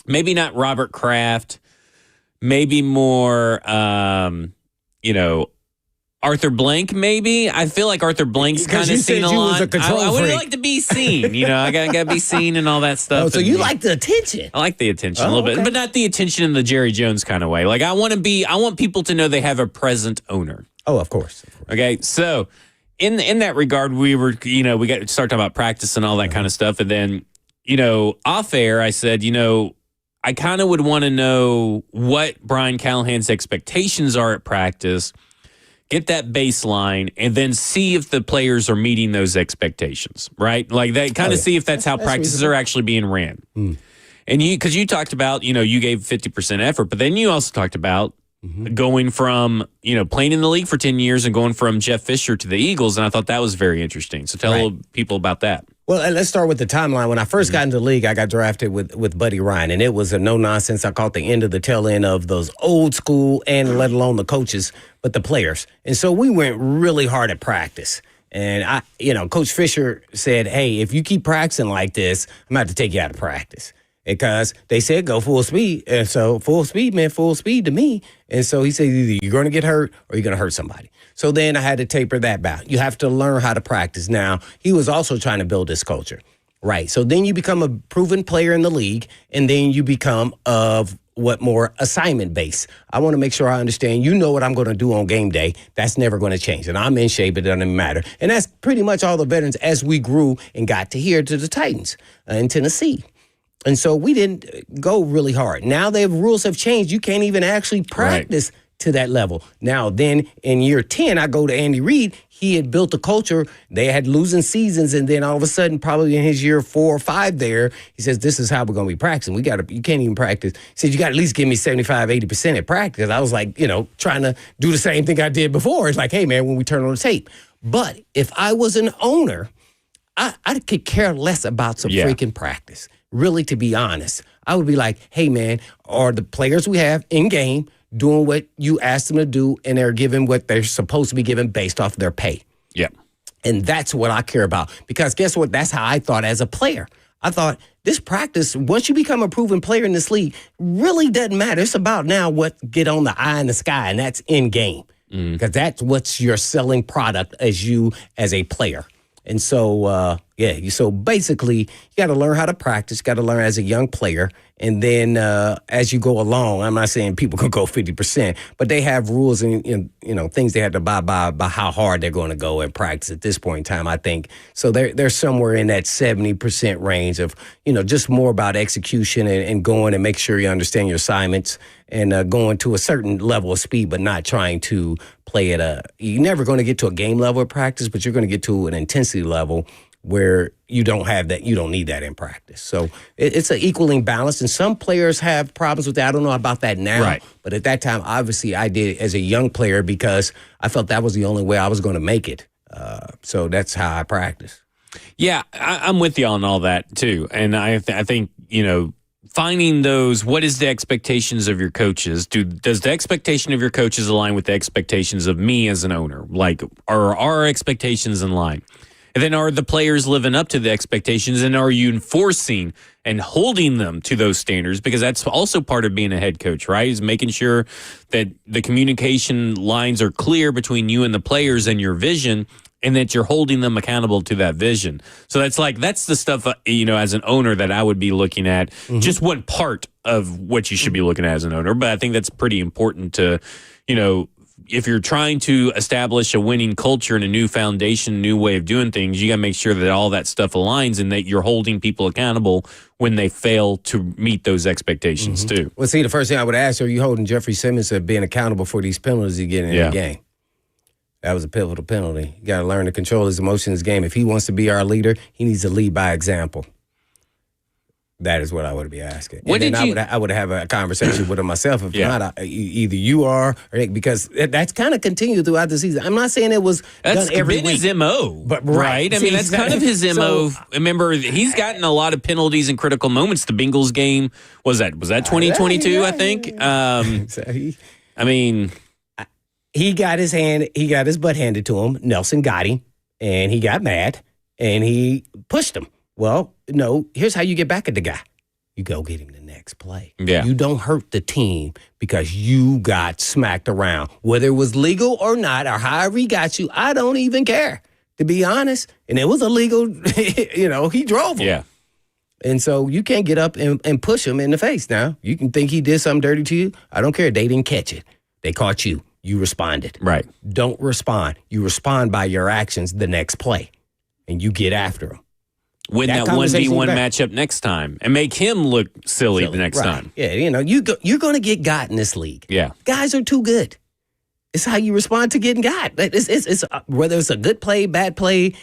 maybe not Robert Kraft, maybe more, Arthur Blank, maybe. I feel like Arthur Blank's Because kind of you said seen a you was lot. a control I would freak. like to be seen. I got to be seen and all that stuff. Oh, so And you like the attention? I like the attention a little bit, okay. but not the attention in the Jerry Jones kind of way. Like I want people to know they have a present owner. Oh, of course. Okay, so in that regard, we were, we got to start talking about practice and all that kind of stuff, and then, off air, I said, I kind of would want to know what Brian Callahan's expectations are at practice, get that baseline, and then see if the players are meeting those expectations, right? Like they kind of see if that's how practices reasonable. are actually being ran. And because you talked about, you gave 50% effort, but then you also talked about going from, playing in the league for 10 years and going from Jeff Fisher to the Eagles, and I thought that was very interesting. So tell people about that. Well, let's start with the timeline. When I first got into the league, I got drafted with Buddy Ryan, and it was a no-nonsense. I caught the end of the tail end of those old school and let alone the coaches, but the players. And so we went really hard at practice. And, Coach Fisher said, hey, if you keep practicing like this, I'm going to have to take you out of practice. Because they said go full speed. And so full speed meant full speed to me. And so he said either you're going to get hurt or you're going to hurt somebody. So then I had to taper that back. You have to learn how to practice. Now, he was also trying to build this culture. Right. So then you become a proven player in the league, and then you become of what more assignment based. I want to make sure I understand, what I'm going to do on game day. That's never going to change. And I'm in shape. It doesn't matter. And that's pretty much all the veterans as we grew and got to here to the Titans in Tennessee. And so we didn't go really hard. Now the rules have changed. You can't even actually practice to that level. Now, then in year 10, I go to Andy Reid. He had built a culture. They had losing seasons. And then all of a sudden, probably in his year 4 or 5 there, he says, this is how we're going to be practicing. You can't even practice. He said, you got to at least give me 75, 80% at practice. I was like, trying to do the same thing I did before. It's like, hey, man, when we turn on the tape. But if I was an owner, I could care less about some freaking practice. Really, to be honest, I would be like, hey, man, are the players we have in game doing what you asked them to do, and they're given what they're supposed to be given based off of their pay? Yeah. And that's what I care about. Because guess what? That's how I thought as a player. I thought this practice, once you become a proven player in this league, really doesn't matter. It's about now what get on the eye in the sky, and that's in game. Because that's what's your selling product as a player. And so, so basically, you got to learn how to practice, got to learn as a young player. And then as you go along, I'm not saying people can go 50%, but they have rules and things they have to abide by how hard they're going to go and practice at this point in time, I think. So they're somewhere in that 70% range of, just more about execution and going and make sure you understand your assignments and going to a certain level of speed, but not trying to play at you're never going to get to a game level of practice, but you're going to get to an intensity level where you don't have that, you don't need that in practice. So it's an equaling balance, and some players have problems with that. I don't know about that now, right. But at that time, obviously, I did it as a young player because I felt that was the only way I was going to make it. So that's how I practice. Yeah, I'm with you on all that too, and I think finding those, what is the expectations of your coaches? Does the expectation of your coaches align with the expectations of me as an owner? Like, are our expectations in line? And then are the players living up to the expectations, and are you enforcing and holding them to those standards? Because that's also part of being a head coach, right? Is making sure that the communication lines are clear between you and the players and your vision, and that you're holding them accountable to that vision. So that's the stuff, as an owner that I would be looking at. Just one part of what you should be looking at as an owner. But I think that's pretty important to, if you're trying to establish a winning culture and a new foundation, new way of doing things, you got to make sure that all that stuff aligns and that you're holding people accountable when they fail to meet those expectations too. Well, see, the first thing I would ask, are you holding Jeffrey Simmons to being accountable for these penalties he getting in the game? That was a pivotal penalty. You got to learn to control his emotions in his game. If he wants to be our leader, he needs to lead by example. That is what I would be asking. I would have a conversation with him myself. If not, either you are, or because that's kind of continued throughout the season. I'm not saying it was done every week. That's been his MO, but right? I mean, that's kind of his MO. Remember, he's gotten a lot of penalties in critical moments. The Bengals game, was that 2022, I think? He got his butt handed to him. Nelson got him, and he got mad, and he pushed him. Well, no, here's how you get back at the guy. you go get him the next play. Yeah. You don't hurt the team because you got smacked around. Whether it was legal or not, or however he got you, I don't even care, to be honest. And it was illegal. He drove him. Yeah. And so you can't get up and push him in the face now. You can think he did something dirty to you. I don't care. They didn't catch it. They caught you. You responded. Right. Don't respond. You respond by your actions the next play, and you get after him. Win that 1v1 matchup next time and make him look silly the next time. Yeah, you're going to get got in this league. Yeah. Guys are too good. It's how you respond to getting got. It's whether it's a good play, bad play,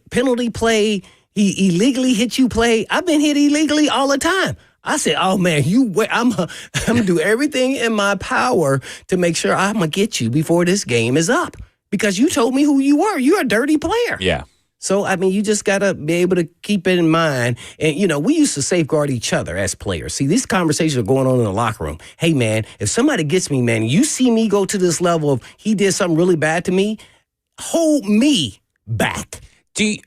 penalty play, he illegally hit you play. I've been hit illegally all the time. I said, oh, man, I'm going to do everything in my power to make sure I'm going to get you before this game is up because you told me who you were. You're a dirty player. Yeah. So, I mean, you just got to be able to keep it in mind. And, we used to safeguard each other as players. See, these conversations are going on in the locker room. Hey, man, if somebody gets me, man, you see me go to this level of he did something really bad to me, hold me back.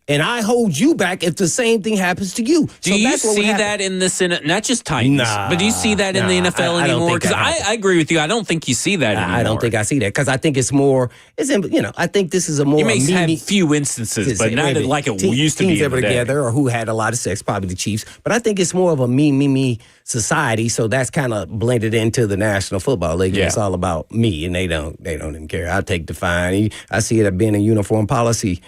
And I hold you back if the same thing happens to you. Do you see that in the not just Titans, but do you see that in the NFL anymore? Because I agree with you. I don't think you see that anymore. I don't think I see that because I think it's more. I think this is a more. You may have few instances, but not like it used to be. Teams ever together or who had a lot of sex, probably the Chiefs. But I think it's more of a me society. So that's kind of blended into the National Football League. Yeah. It's all about me, and they don't even care. I take the fine. I see it being a uniform policy.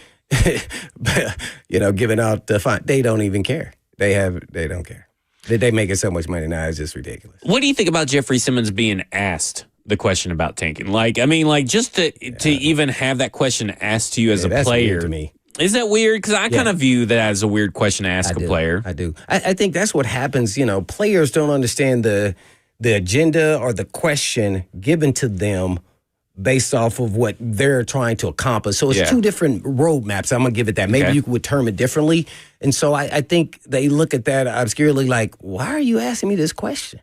Giving out the fine. They don't even care. They don't care. They making so much money now. It's just ridiculous. What do you think about Jeffrey Simmons being asked the question about tanking? Just to even have that question asked to you as a player. Weird to me. Is that weird? Because I kind of view that as a weird question to ask a player. I do. I think that's what happens. Players don't understand the agenda or the question given to them based off of what they're trying to accomplish. So it's two different roadmaps. I'm going to give it that. Maybe you would term it differently. And so I think they look at that obscurely like, why are you asking me this question?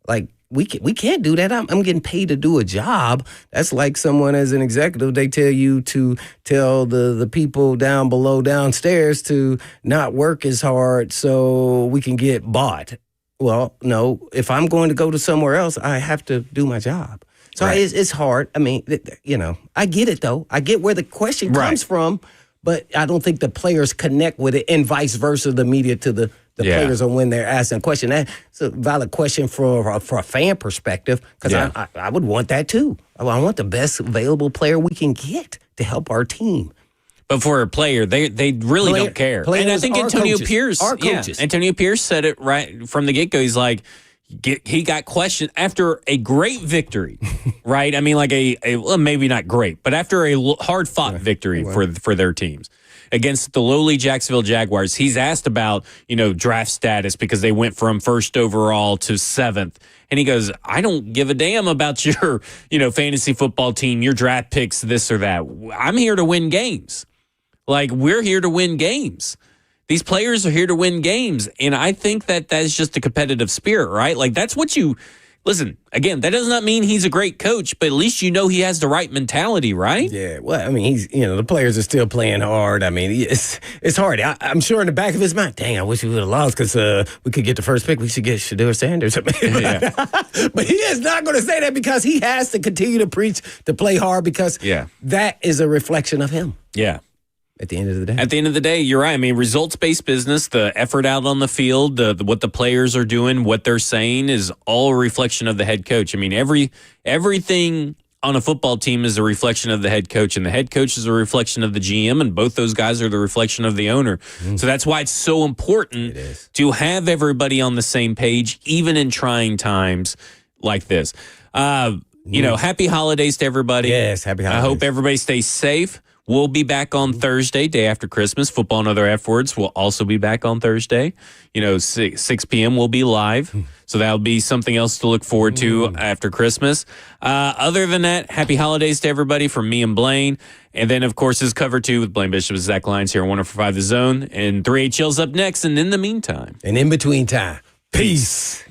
Like, we can't do that. I'm getting paid to do a job. That's like someone as an executive, they tell you to tell the people down below downstairs to not work as hard so we can get bought. Well, no, if I'm going to go to somewhere else, I have to do my job. So it's hard. I mean, I get it, though. I get where the question comes from, but I don't think the players connect with it and vice versa, the media to the players on when they're asking a question. That's a valid question for a fan perspective because I would want that, too. I want the best available player we can get to help our team. But for a player, they really don't care. And I think Antonio Pierce said it right from the get-go. He's like, he got questioned after a great victory, right? I mean, like maybe not great, but after a hard-fought victory for their teams against the lowly Jacksonville Jaguars. He's asked about, draft status because they went from first overall to 7th. And he goes, I don't give a damn about your, fantasy football team, your draft picks, this or that. I'm here to win games. Like, we're here to win games. These players are here to win games, and I think that is just a competitive spirit, right? Like, that's what listen, again, that does not mean he's a great coach, but at least he has the right mentality, right? Yeah, well, I mean, he's, the players are still playing hard. I mean, it's hard. I'm sure in the back of his mind, dang, I wish we would have lost because we could get the first pick. We should get Shedeur Sanders. But he is not going to say that because he has to continue to preach to play hard because that is a reflection of him. Yeah. At the end of the day. At the end of the day, you're right. I mean, results-based business, the effort out on the field, what the players are doing, what they're saying is all a reflection of the head coach. I mean, everything on a football team is a reflection of the head coach, and the head coach is a reflection of the GM, and both those guys are the reflection of the owner. So that's why it's so important to have everybody on the same page, even in trying times like this. Happy holidays to everybody. Yes, happy holidays. I hope everybody stays safe. We'll be back on Thursday, day after Christmas. Football and Other F Words will also be back on Thursday. 6 p.m. we'll be live. So that'll be something else to look forward to after Christmas. Other than that, happy holidays to everybody from me and Blaine. And then, of course, is Cover 2 with Blaine Bishop and Zach Lyons here on 104.5 The Zone. And 3HL's up next. And in the meantime. And in between time. Peace.